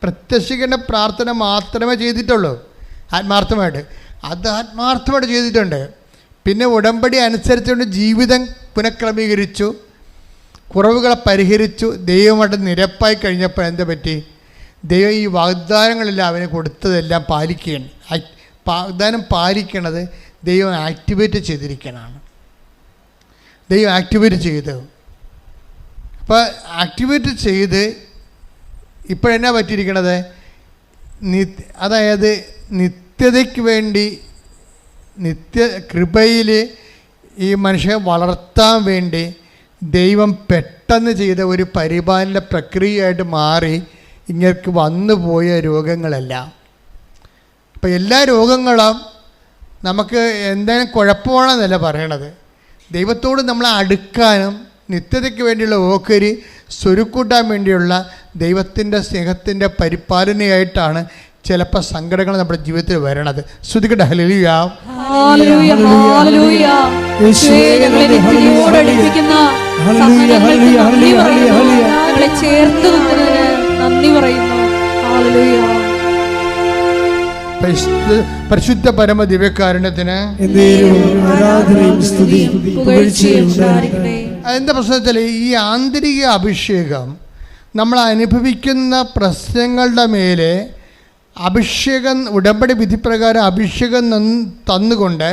പ്രത്യക്ഷീകരണ പ്രാർത്ഥന മാത്രമേ ചെയ്തിട്ടുള്ളൂ ആത്മാർത്ഥമായിട്ട്. അത് ആത്മാർത്ഥമായിട്ട് ചെയ്തിട്ടുണ്ട്. പിന്നെ ഉടമ്പടി അനുസരിച്ചുകൊണ്ട് ജീവിതം പുനഃക്രമീകരിച്ചു, കുറവുകളെ പരിഹരിച്ചു, ദൈവമായിട്ട് നിരപ്പായി കഴിഞ്ഞപ്പോൾ എന്താ പറ്റി? ദൈവം ഈ വാഗ്ദാനങ്ങളെല്ലാം അവന് കൊടുത്തതെല്ലാം പാലിക്കുകയാണ്. വാഗ്ദാനം പാലിക്കണത് ദൈവം ആക്ടിവേറ്റ് ചെയ്തിരിക്കണതാണ്. ദൈവം ആക്ടിവേറ്റ് ചെയ്തു. അപ്പോൾ ആക്ടിവേറ്റ് ചെയ്ത് ഇപ്പോഴെന്നാ പറ്റിയിരിക്കണത്? അതായത് നിത്യതയ്ക്ക് വേണ്ടി കൃപയിൽ ഈ മനുഷ്യനെ വളർത്താൻ വേണ്ടി ദൈവം പെട്ടെന്ന് ചെയ്ത ഒരു പരിപാലന പ്രക്രിയയായിട്ട് മാറി ഇങ്ങേക്ക് വന്നുപോയ രോഗങ്ങളെല്ലാം. അപ്പോൾ എല്ലാ രോഗങ്ങളും നമുക്ക് എന്തെങ്കിലും കുഴപ്പമാണെന്നല്ല പറയണത്. ദൈവത്തോട് നമ്മളെ അടുക്കാനും നിത്യതയ്ക്ക് വേണ്ടിയുള്ള ഓഹരി സ്വരുക്കൂട്ടാൻ വേണ്ടിയുള്ള ദൈവത്തിൻ്റെ സ്നേഹത്തിൻ്റെ പരിപാലനയായിട്ടാണ് ചിലപ്പോൾ സങ്കടങ്ങൾ നമ്മുടെ ജീവിതത്തിൽ വരണത്. ശ്രുതിക്കട്ടെ. ഹല്ലേലൂയ. പരിശുദ്ധ പരമ ദിവ്യകാരുണ്യത്തിന് അതിൻ്റെ പ്രശ്നത്തിൽ ഈ ആന്തരിക അഭിഷേകം നമ്മൾ അനുഭവിക്കുന്ന പ്രശ്നങ്ങളുടെ മേലെ അഭിഷേകം ഉടമ്പടി വിധിപ്രകാരം അഭിഷേകം തന്നുകൊണ്ട്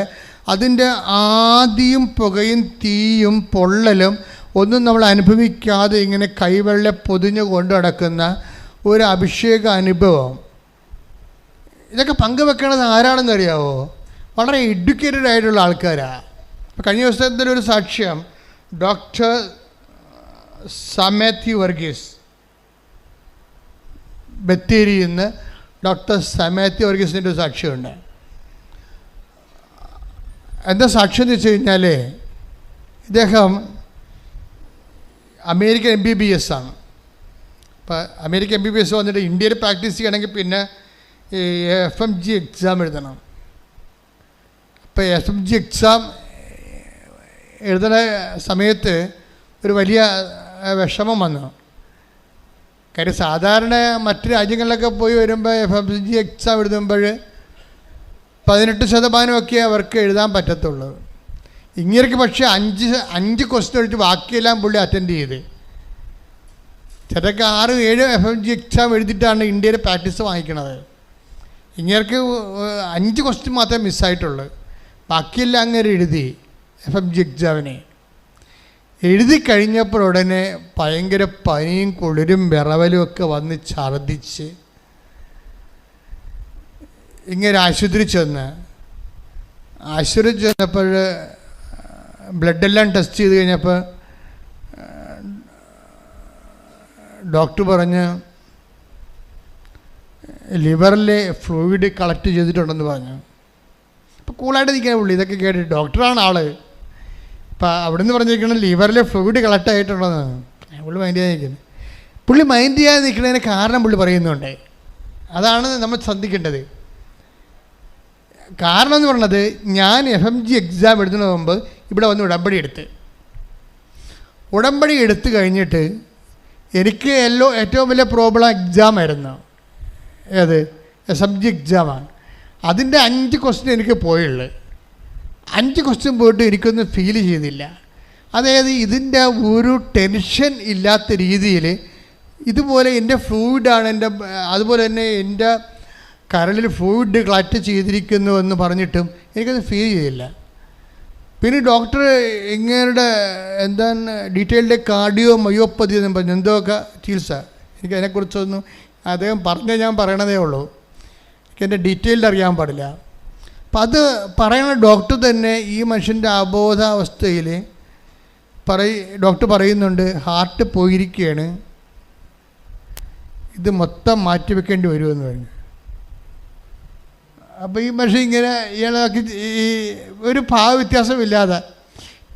അതിൻ്റെ ആദിയും പുകയും തീയും പൊള്ളലും ഒന്നും നമ്മൾ അനുഭവിക്കാതെ ഇങ്ങനെ കൈവെള്ള പൊതിഞ്ഞു കൊണ്ടു നടക്കുന്ന ഒരു അഭിഷേക അനുഭവം. ഇതൊക്കെ പങ്കുവെക്കണത് ആരാണെന്ന് അറിയാവോ? വളരെ എഡ്യൂക്കേറ്റഡ് ആയിട്ടുള്ള ആൾക്കാരാണ്. കഴിഞ്ഞ ദിവസത്തിൻ്റെ ഒരു സാക്ഷ്യം ഡോക്ടർ സമേത്തി വർഗീസ്, ബത്തേരിയിൽ നിന്ന് ഡോക്ടർ സമേത്തി വർഗീസിൻ്റെ ഒരു സാക്ഷ്യമുണ്ട്. എന്താ സാക്ഷ്യം എന്ന് വെച്ച് കഴിഞ്ഞാൽ ഇദ്ദേഹം അമേരിക്കൻ MBBS ആണ്. അപ്പോൾ അമേരിക്കൻ MBBS വന്നിട്ട് ഇന്ത്യയിൽ പ്രാക്ടീസ് ചെയ്യണമെങ്കിൽ പിന്നെ ഈ FMG എക്സാം എഴുതണം. അപ്പോൾ FMG എക്സാം എഴുതുന്ന സമയത്ത് ഒരു വലിയ വിഷമം വന്നു. കാര്യം സാധാരണ മറ്റ് രാജ്യങ്ങളിലൊക്കെ പോയി വരുമ്പോൾ FMG എക്സാം എഴുതുമ്പോൾ 18% അവർക്ക് എഴുതാൻ പറ്റത്തുള്ളൂ. ഇങ്ങനെയൊക്കെ പക്ഷേ 5 ക്വസ്റ്റ്യൻ ഒഴിച്ച് ബാക്കിയെല്ലാം പുള്ളി അറ്റൻഡ് ചെയ്ത്. ചിലർക്ക് 6-7 FMG എക്സാം എഴുതിയിട്ടാണ് ഇന്ത്യയിൽ പ്രാക്ടീസ് വാങ്ങിക്കണത്. ഇങ്ങനെയൊക്കെ 5 ക്വസ്റ്റ്യൻ മാത്രമേ മിസ്സായിട്ടുള്ളൂ. ബാക്കിയെല്ലാം അങ്ങനെ എഴുതി FMG എക്സാമിനെ. എഴുതി കഴിഞ്ഞപ്പോൾ ഉടനെ ഭയങ്കര പനിയും കുളിരും വിറവലും ഒക്കെ വന്ന് ഛർദ്ദിച്ച് ഇങ്ങനെ ആശുപത്രി ചെന്നപ്പോൾ ബ്ലഡെല്ലാം ടെസ്റ്റ് ചെയ്ത് കഴിഞ്ഞപ്പോൾ ഡോക്ടർ പറഞ്ഞ് ലിവറിലെ ഫ്ലൂയിഡ് കളക്ട് ചെയ്തിട്ടുണ്ടെന്ന് പറഞ്ഞു. അപ്പോൾ കൂളായിട്ട് നിൽക്കാൻ പുള്ളി ഇതൊക്കെ കേട്ടിട്ട്, ഡോക്ടറാണ് ആള്. അപ്പം അവിടെ നിന്ന് പറഞ്ഞിരിക്കണം ലിവറിലെ ഫ്ലൂയിഡ് കളക്ട് ആയിട്ടുണ്ടെന്ന്. പുള്ളി മൈൻഡ് ചെയ്യാതെ നിൽക്കുന്നത്. പുള്ളി മൈൻഡ് ചെയ്യാതെ നിൽക്കുന്നതിന് കാരണം പുള്ളി പറയുന്നുണ്ട്. അതാണ് നമ്മൾ ശ്രദ്ധിക്കേണ്ടത്. കാരണം എന്ന് പറഞ്ഞത്, ഞാൻ FMG എക്സാം എഴുതുന്നതിന് മുമ്പ് ഇവിടെ വന്ന് ഉടമ്പടി എടുത്ത് കഴിഞ്ഞിട്ട് എനിക്ക് ഏറ്റവും വലിയ പ്രോബ്ലം എക്സാം ആയിരുന്നു. ഏത്? SMG എക്സാമാണ്. അതിൻ്റെ 5 ക്വസ്റ്റ്യൻ എനിക്ക് പോയുള്ളൂ. 5 ക്വസ്റ്റ്യൻ പോയിട്ട് എനിക്കൊന്നും ഫീൽ ചെയ്തില്ല. അതായത് ഇതിൻ്റെ ഒരു ടെൻഷൻ ഇല്ലാത്ത രീതിയിൽ ഇതുപോലെ എൻ്റെ ഫ്ലൂയിഡാണ് അതുപോലെ തന്നെ എൻ്റെ കരളിൽ ഫ്ലൂയിഡ് കളക്ട് ചെയ്തിരിക്കുന്നു എന്ന് പറഞ്ഞിട്ടും എനിക്കത് ഫീൽ ചെയ്തില്ല. പിന്നെ ഡോക്ടർ ഇങ്ങയുടെ എന്താണ് ഡീറ്റെയിൽഡ് കാർഡിയോ മയോപ്പതി എന്നും പറഞ്ഞു എന്തൊക്കെ ചികിത്സ, എനിക്ക് അതിനെക്കുറിച്ചൊന്നും അദ്ദേഹം ഞാൻ പറയണതേ ഉള്ളൂ, എനിക്ക് എൻ്റെ ഡീറ്റെയിൽഡ് അറിയാൻ പാടില്ല. അപ്പം അത് പറയുന്ന ഡോക്ടർ തന്നെ ഈ മനുഷ്യൻ്റെ അബോധാവസ്ഥയിൽ ഡോക്ടർ പറയുന്നുണ്ട് ഹാർട്ട് പോയിരിക്കുകയാണ്, ഇത് മൊത്തം മാറ്റിവെക്കേണ്ടി വരുമെന്ന് പറഞ്ഞു. അപ്പോൾ ഈ മനുഷ്യൻ ഇങ്ങനെ ഇയാളാക്കി ഈ ഒരു ഭാവവ്യത്യാസമില്ലാതെ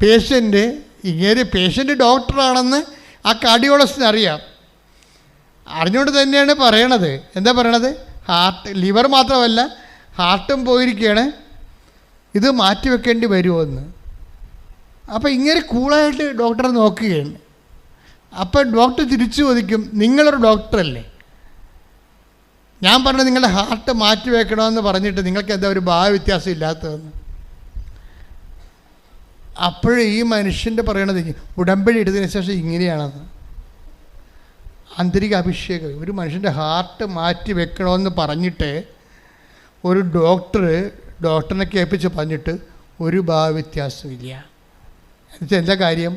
പേഷ്യൻ്റ് ഡോക്ടറാണെന്ന് ആ കാർഡിയോളജിസ്റ്റിന് അറിയാം, അറിഞ്ഞുകൊണ്ട് തന്നെയാണ് പറയണത്. എന്താ പറയണത്? ലിവർ മാത്രമല്ല ഹാർട്ടും പോയിരിക്കുകയാണ്, ഇത് മാറ്റിവെക്കേണ്ടി വരുമോയെന്ന്. അപ്പോൾ ഇങ്ങനെ കൂളായിട്ട് ഡോക്ടറെ നോക്കുകയാണ്. അപ്പോൾ ഡോക്ടർ തിരിച്ചു ചോദിക്കും, നിങ്ങളൊരു ഡോക്ടറല്ലേ, ഞാൻ പറഞ്ഞത് നിങ്ങളുടെ ഹാർട്ട് മാറ്റി വെക്കണമെന്ന് പറഞ്ഞിട്ട് നിങ്ങൾക്ക് എന്താ ഒരു ഭാവവ്യത്യാസം ഇല്ലാത്തതെന്ന്. അപ്പോഴേ ഈ മനുഷ്യൻ്റെ പറയണത് ഉടമ്പടി എടുത്തതിന് ശേഷം ഇങ്ങനെയാണെന്ന്. ആന്തരിക അഭിഷേകം, ഒരു മനുഷ്യൻ്റെ ഹാർട്ട് മാറ്റി വെക്കണമെന്ന് പറഞ്ഞിട്ട് ഒരു ഡോക്ടറിനെ കേൾപ്പിച്ച് പറഞ്ഞിട്ട് ഒരു ഭാവവ്യത്യാസമില്ല. എന്നുവെച്ചാൽ എന്താ കാര്യം?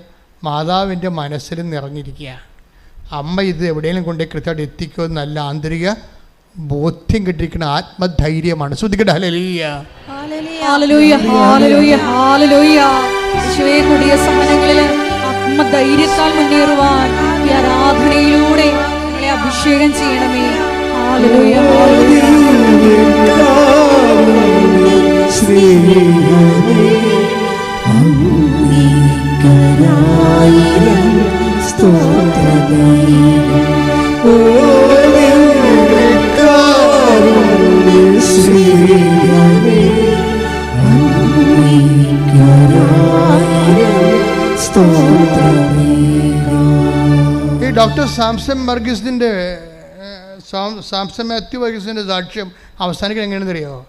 മാതാവിൻ്റെ മനസ്സിൽ നിറഞ്ഞിരിക്കുക. അമ്മ ഇത് എവിടെയെങ്കിലും കൊണ്ടുപോയി കൃത്യമായിട്ട് എത്തിക്കുമെന്നല്ല, ആന്തരിക ബോധ്യം കിട്ടിയിരിക്കുന്ന ആത്മധൈര്യമാണ്. ശ്രദ്ധിക്കട്ടെ. Hallelujah, hallelujah, hallelujah, hallelujah. യേശുവേ, കൊടിയ സമരങ്ങളിൽ ആത്മധൈര്യത്താൽ മുന്നേറുവാൻ ഈ ആരാധനയിലൂടെ ഞങ്ങളെ അഭിഷേകം ചെയ്യണമേ. Hallelujah, hallelujah. ഈ ഡോക്ടർ സാംസൺ മാത്യു വർഗീസിൻ്റെ സാക്ഷ്യം അവസാനിക്കാൻ എങ്ങനെയാണെന്ന് അറിയാമോ?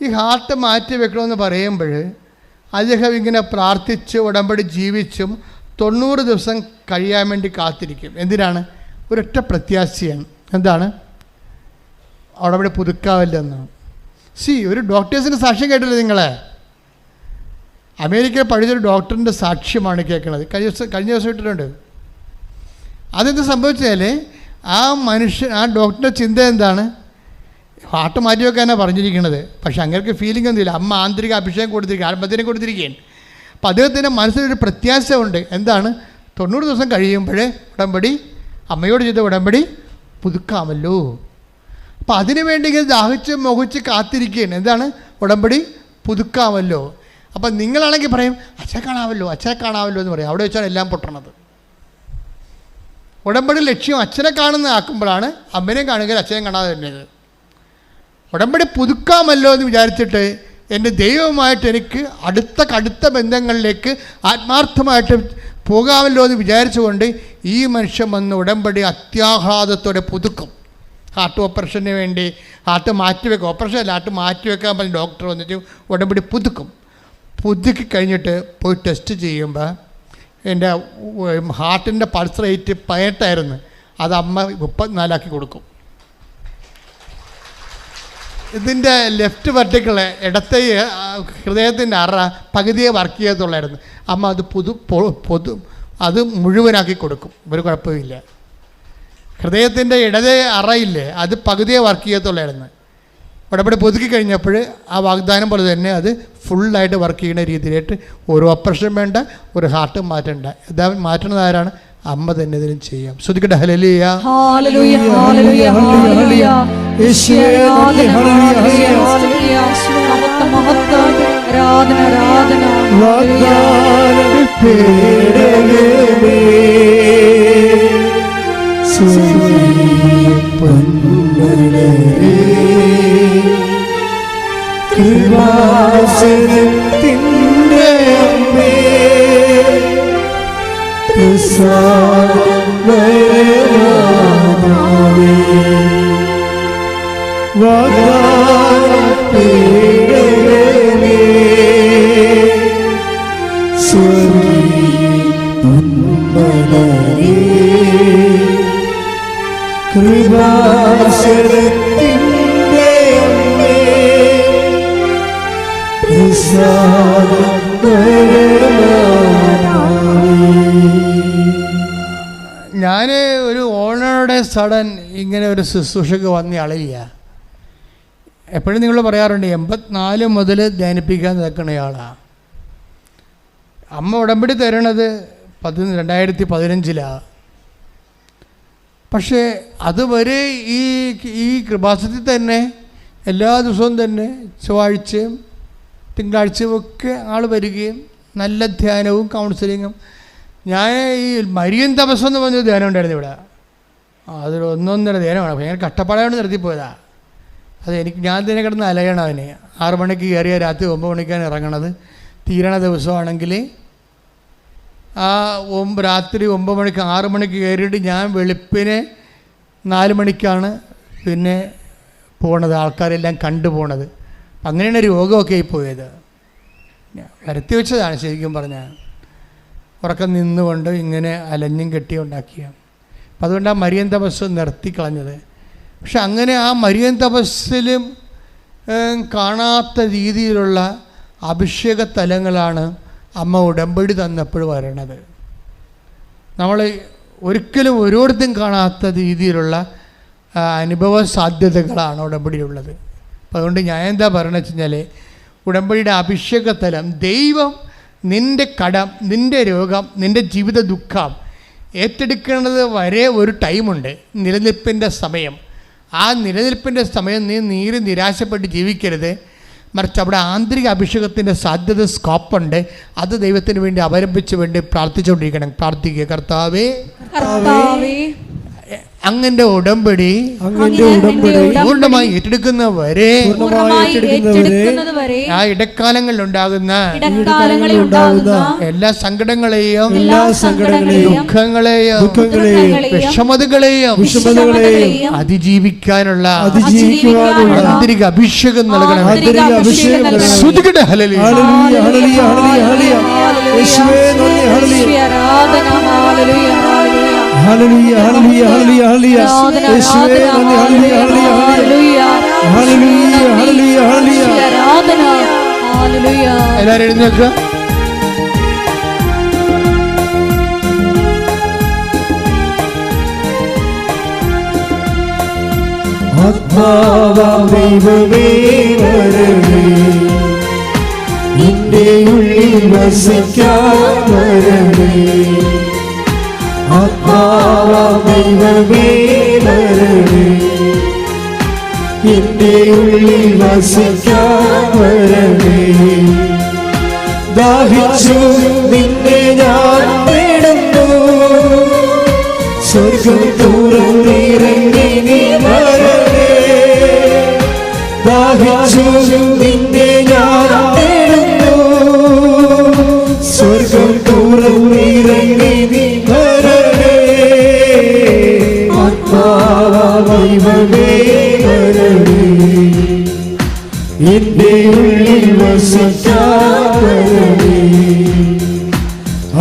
ഈ ഹാർട്ട് മാറ്റി വെക്കണമെന്ന് പറയുമ്പോൾ അദ്ദേഹം ഇങ്ങനെ പ്രാർത്ഥിച്ച് ഉടമ്പടി ജീവിച്ചും 90 ദിവസം കഴിയാൻ വേണ്ടി കാത്തിരിക്കും. എന്തിനാണ്? ഒരൊറ്റ പ്രത്യാശയാണ്. എന്താണ്? ഉടമ്പടി പുതുക്കാവില്ലെന്നാണ്. ഒരു ഡോക്ടേഴ്സിൻ്റെ സാക്ഷ്യം കേട്ടില്ലേ നിങ്ങളെ? അമേരിക്കയിൽ പഠിച്ചൊരു ഡോക്ടറിൻ്റെ സാക്ഷ്യമാണ് കേൾക്കുന്നത്. കഴിഞ്ഞ ദിവസം ഇട്ടിട്ടുണ്ട്. അതെന്ത് സംഭവിച്ചാൽ ആ ഡോക്ടറിൻ്റെ ചിന്ത എന്താണ്? ഹാർട്ട് മാറ്റി വെക്കാനാണ് പറഞ്ഞിരിക്കുന്നത്. പക്ഷെ അങ്ങനെയൊക്കെ ഫീലിംഗ് ഒന്നുമില്ല. അമ്മ ആന്തരിക അഭിഷേകം കൊടുത്തിരിക്കുക, ആത്മത്തിനെ കൊടുത്തിരിക്കുകയാണ്. അപ്പോൾ അദ്ദേഹത്തിൻ്റെ മനസ്സിലൊരു പ്രത്യാശ ഉണ്ട്. എന്താണ്? 90 ദിവസം കഴിയുമ്പോഴേ ഉടമ്പടി അമ്മയോട് ചെയ്ത ഉടമ്പടി പുതുക്കാമല്ലോ. അപ്പോൾ അതിനു വേണ്ടി ഇങ്ങനെ ദാഹിച്ച് മോഹിച്ച് കാത്തിരിക്കുകയാണ്. എന്താണ്? ഉടമ്പടി പുതുക്കാമല്ലോ. അപ്പം നിങ്ങളാണെങ്കിൽ പറയും അച്ഛനെ കാണാമല്ലോ എന്ന് പറയും. അവിടെ വെച്ചാണ് എല്ലാം പൊട്ടണത്. ഉടമ്പടി ലക്ഷ്യം അച്ഛനെ കാണുന്ന ആക്കുമ്പോഴാണ് അമ്മനെ കാണുക, അച്ഛനെ കാണാതെ തരുന്നത്. ഉടമ്പടി പുതുക്കാമല്ലോ എന്ന് വിചാരിച്ചിട്ട് എൻ്റെ ദൈവവുമായിട്ട് എനിക്ക് കടുത്ത ബന്ധങ്ങളിലേക്ക് ആത്മാർത്ഥമായിട്ട് പോകാമല്ലോ എന്ന് വിചാരിച്ചുകൊണ്ട് ഈ മനുഷ്യൻ വന്ന് ഉടമ്പടി അത്യാഹ്ലാദത്തോടെ പുതുക്കും. ഹാർട്ട് ഓപ്പറേഷന് വേണ്ടി ഹാർട്ട് മാറ്റിവെക്കും. ഓപ്പറേഷൻ അല്ല, ഹാർട്ട് മാറ്റിവെക്കാൻ പറഞ്ഞ് ഡോക്ടർ വന്നിട്ട് ഉടമ്പടി പുതുക്കും. പുതുക്കി കഴിഞ്ഞിട്ട് പോയി ടെസ്റ്റ് ചെയ്യുമ്പോൾ എൻ്റെ ഹാർട്ടിൻ്റെ പൾസ് റേറ്റ് 18 അത് അമ്മ 34 കൊടുക്കും. ഇതിൻ്റെ ലെഫ്റ്റ് വെർട്ടിക്കിൾ ഇടത്തെ ഹൃദയത്തിൻ്റെ പകുതിയെ വർക്ക് ചെയ്യത്തുള്ളായിരുന്നു. അമ്മ അത് അത് മുഴുവനാക്കി കൊടുക്കും. ഒരു കുഴപ്പമില്ല. ഹൃദയത്തിൻ്റെ ഇടതേ അറയില്ലേ, അത് പകുതിയെ വർക്ക് ചെയ്യത്തുള്ളായിരുന്നു. ഉടമ്പടി പുതുക്കി കഴിഞ്ഞപ്പോൾ ആ വാഗ്ദാനം പോലെ തന്നെ അത് ഫുള്ളായിട്ട് വർക്ക് ചെയ്യുന്ന രീതിയിലായിട്ട് ഒരു ഓപ്പറേഷൻ വേണ്ട, ഒരു ഹാർട്ട് മാറ്റണ്ട. ഇതാ മാറ്റുന്നത് ആരാണ്? അമ്മ തന്നെ ഇതിനും ചെയ്യാം. ശ്രദ്ധിക്കട്ടെ. Hallelujah, hallelujah, hallelujah, hallelujah. യേശുവേ നന്ദി, ഹല്ലേലൂയ, ഹല്ലേലൂയ. മഹത്വം, മഹത്വം, ആരാധന, ആരാധന. കൃപാസനത്തിൻ്റെ അമ്മേ വാഗ്ദാനം കൃപാസനത്തിൻ്റെ അമ്മേ ഞാൻ ഒരു ഓണറുടെ സഡൻ ഇങ്ങനെ ഒരു ശുശ്രൂഷയ്ക്ക് വന്ന ആളില്ല. എപ്പോഴും നിങ്ങൾ പറയാറുണ്ട് 84 മുതൽ ധ്യാനിപ്പിക്കാൻ നിൽക്കുന്നയാളാണ്. അമ്മ ഉടമ്പടി തരണത് 2015. പക്ഷേ അതുവരെ ഈ കൃപാസനത്തിൽ തന്നെ എല്ലാ ദിവസവും തന്നെ ചൊവ്വാഴ്ചയും തിങ്കളാഴ്ചയും ഒക്കെ ആൾ വരികയും നല്ല ധ്യാനവും കൗൺസിലിങ്ങും. ഞാൻ ഈ മരിയൻ തപസ്സം എന്ന് പറഞ്ഞൊരു ധ്യാനം ഉണ്ടായിരുന്നു ഇവിടെ. അതൊരു 1.5 ധ്യാനമാണ്. ഭയങ്കര കഷ്ടപ്പാടാണ് നിർത്തിപ്പോയതാണ്. അത് ഞാൻ തന്നെ കിടന്ന് അലയണം. അവന് 6 മണിക്ക് കയറിയ രാത്രി 9 മണിക്കാണ് ഇറങ്ങണത്. തീരണ ദിവസമാണെങ്കിൽ രാത്രി 9 മണിക്ക് 6 മണിക്ക് കയറിയിട്ട് ഞാൻ വെളുപ്പിന് 4 മണിക്കാണ് പിന്നെ പോണത്, ആൾക്കാരെല്ലാം കണ്ടു പോണത്. അങ്ങനെയാണ് രോഗമൊക്കെ ആയിപ്പോയത്. വരുത്തി വെച്ചതാണ് ശരിക്കും പറഞ്ഞാൽ. ഉറക്കം നിന്നുകൊണ്ട് ഇങ്ങനെ അലഞ്ഞും കെട്ടി ഉണ്ടാക്കിയ. അപ്പം അതുകൊണ്ട് ആ മരിയൻ തപസ് നിർത്തിക്കളഞ്ഞത്. പക്ഷെ അങ്ങനെ ആ മരിയൻ തപസ്സിലും കാണാത്ത രീതിയിലുള്ള അഭിഷേക തലങ്ങളാണ് അമ്മ ഉടമ്പടി തന്നപ്പോൾ വരണത്. നമ്മൾ ഒരിക്കലും ഓരോരുത്തരും കാണാത്ത രീതിയിലുള്ള അനുഭവ സാധ്യതകളാണ് ഉടമ്പടിയിലുള്ളത്. അപ്പം അതുകൊണ്ട് ഞാൻ എന്താ പറയണമെന്ന് വെച്ച് കഴിഞ്ഞാൽ, ഉടമ്പടിയുടെ അഭിഷേകതലം ദൈവം നിൻ്റെ കടം, നിൻ്റെ രോഗം, നിൻ്റെ ജീവിത ദുഃഖം ഏറ്റെടുക്കുന്നത് വരെ ഒരു ടൈമുണ്ട്, നിലനിൽപ്പിൻ്റെ സമയം. ആ നിലനിൽപ്പിൻ്റെ സമയം നീ നിരാശപ്പെട്ട് ജീവിക്കരുത്. മറിച്ച് അവിടെ ആന്തരിക അഭിഷേകത്തിൻ്റെ സാധ്യത സ്കോപ്പുണ്ട്. അത് ദൈവത്തിന് വേണ്ടി അവലംബിച്ച് വേണ്ടി പ്രാർത്ഥിച്ചുകൊണ്ടിരിക്കണം. പ്രാർത്ഥിക്കുക, കർത്താവേ അങ്ങന്റെ ഉടമ്പടി പൂർണ്ണമായി ഏറ്റെടുക്കുന്നവരെ ആ ഇടക്കാലങ്ങളിൽ ഉണ്ടാകുന്ന എല്ലാ സങ്കടങ്ങളെയും ദുഃഖങ്ങളെയും വിഷമതകളെയും അതിജീവിക്കാനുള്ള ആന്തരിക അഭിഷേകം നൽകണം. ശ്രുതികട്ടെ hallelujah. Hallelujah, hallelujah, hallelujah, hallelujah. യേശുവേ നന്ദി. Hallelujah, hallelujah, hallelujah, hallelujah, hallelujah. എല്ലാവരും എഴുന്നേൽക്കുക. ആത്മാവാം ദൈവമേ വരണമേ, നിന്റെ ഉള്ളിൽ വസിക്കാൻ വരണമേ. ആത്മാവാം ദൈവമേ വരണമേ, എന്റെ ഉള്ളിൽ വസിക്കാൻ വരണമേ. ദാഹിച്ചു നിന്നെ ഞാൻ തേടുന്നു, സ്വർഗ്ഗം തുറന്നിറങ്ങി നീ വരണേ. ദാഹിച്ചു നിന്നെ ഞാൻ തേടുന്നു, സ്വർഗ്ഗം തുറന്നിറങ്ങി നീ വരണേ. ആത്മാവേ വരണേ, എന്റെ ഉള്ളിൽ വസിക്കാൻ വരണേ.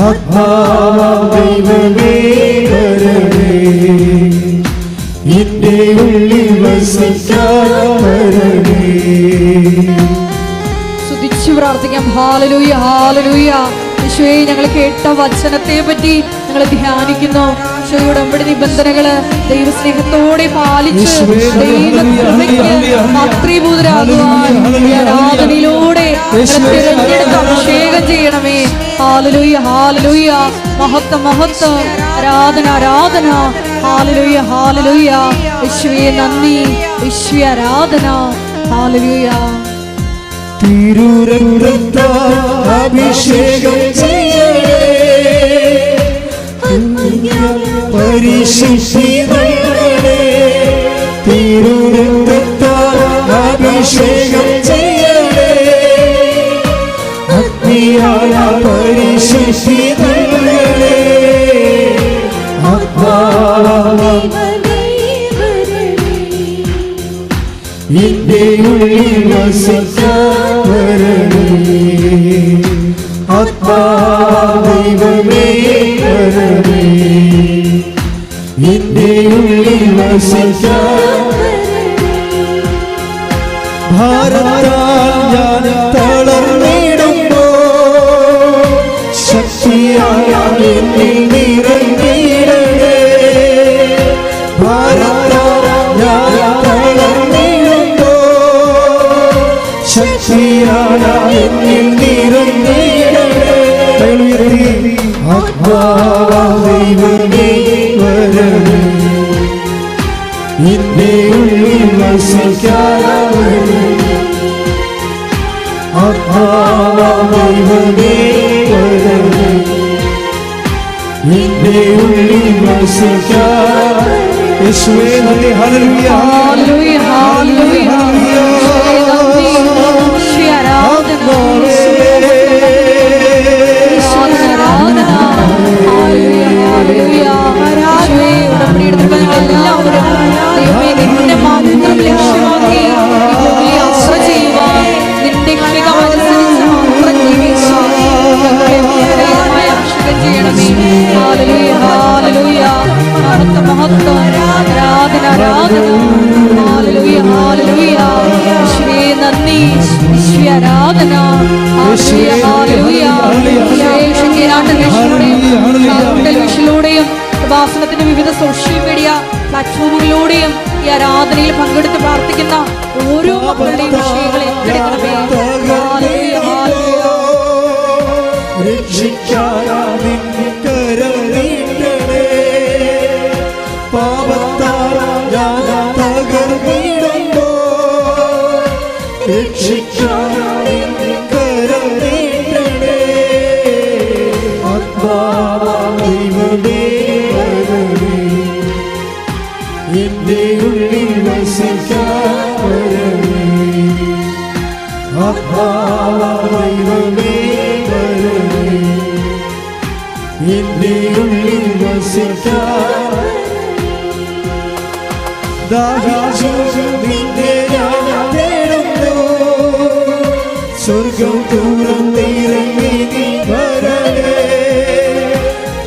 ആത്മാവേ വരണേ, എന്റെ ഉള്ളിൽ വസിക്കാൻ വരണേ. സ്തുതിച്ചു പ്രാർത്ഥിക്കാം. Hallelujah, hallelujah. യേശുവേ, ഞങ്ങൾ കേട്ട വചനത്തെ പറ്റി ഞങ്ങൾ ധ്യാനിക്കുന്നു. ഈശോയുടെ ഉടമ്പടി നിബന്ധനകള് ദൈവസ്നേഹത്തോടെ പാലിച്ച് മാതൃഭൂതരാകുവാൻ ആരാധനയിലൂടെ തിരഞ്ഞെടുത്ത് അഭിഷേകം ചെയ്യണമേ. Hallelujah, hallelujah. മഹത്വം, മഹത്വം. ആരാധന, ആരാധന. Hallelujah, hallelujah. യേശുവേ നന്ദി, യേശുവേ ആരാധന. ഹല്ലേലൂയ. തിരുരക്തത്താൽ അഭിഷേകം ചെയ്യണേ, പരിശുദ്ധി നൽകണേ. തിരുരക്തത്താൽ അഭിഷേകം ചെയ്യണേ, അഗ്നിയാൽ പരിശുദ്ധി നൽകണേ. എന്റെ ഉള്ളിൽ വസിക്കാൻ വരണേ. ആത്മാവേ വരണേ, എന്റെ ഉള്ളിൽ വസിക്കാൻ ഭാരത്താൽ ഞാൻ തളർന്നിടുമ്പോ ശക്തിയായ എന്നിൽ നിറഞ്ഞിടണേ. ഭാരത്താൽ ഞാൻ തളർന്നിടുമ്പോ ശക്തിയായ എന്നിൽ നിറഞ്ഞിടണേ. ആത്മാവൈവനേ വരണേ, എന്റെ ഉള്ളിൽ വസിക്കാനേ. ആത്മാവൈവനേ വരണേ, എന്റെ ഉള്ളിൽ വസിക്കാനേ. യേശുവേ നന്ദി. ഹല്ലേലൂയ ഹല്ലേലൂയ ഹല്ലേലൂയ നിന്റെ മാത്രം ലക്ഷ്യമാക്കി യാത്ര ചെയ്യുവാൻ, നിന്റെ ഹിതമനുസരിച്ച് മാത്രം ജീവിക്കാൻ അഭിഷേകം ചെയ്യണമേ. Hallelujah hallelujah. മഹത്വം ആരാധന ആരാധന. Hallelujah hallelujah. യേശുവേ നന്ദി, യേശുവേ ആരാധന. Hallelujah hallelujah. ടെലിവിഷനിലൂടെയും ഉപാസനത്തിന്റെ വിവിധ സോഷ്യൽ മീഡിയ പ്ലാറ്റ്ഫോമുകളിലൂടെയും ഈ ആരാധനയിൽ പങ്കെടുത്ത് പ്രാർത്ഥിക്കുന്ന ഓരോ മക്കളുടെയും വിഷയങ്ങളെ ഏറ്റെടുക്കണമേ. Hallelujah hallelujah. പാപത്താൽ ഞാൻ തകർന്നിടുമ്പോ രക്ഷിക്കാൻ കരം നീട്ടണേ. ആത്മാവൈവനേ വരണേ, എന്റെ ഉള്ളിൽ വസിക്കാൻ വരണേ. ആത്മാവൈവനേ വരണേ, എന്റെ ഉള്ളിൽ വസിക്കാൻ. ദാഹിച്ചു നിന്നെ ഞാൻ തേടുന്നു, സ്വർഗം തുറന്നിറങ്ങി നീ വരണേ.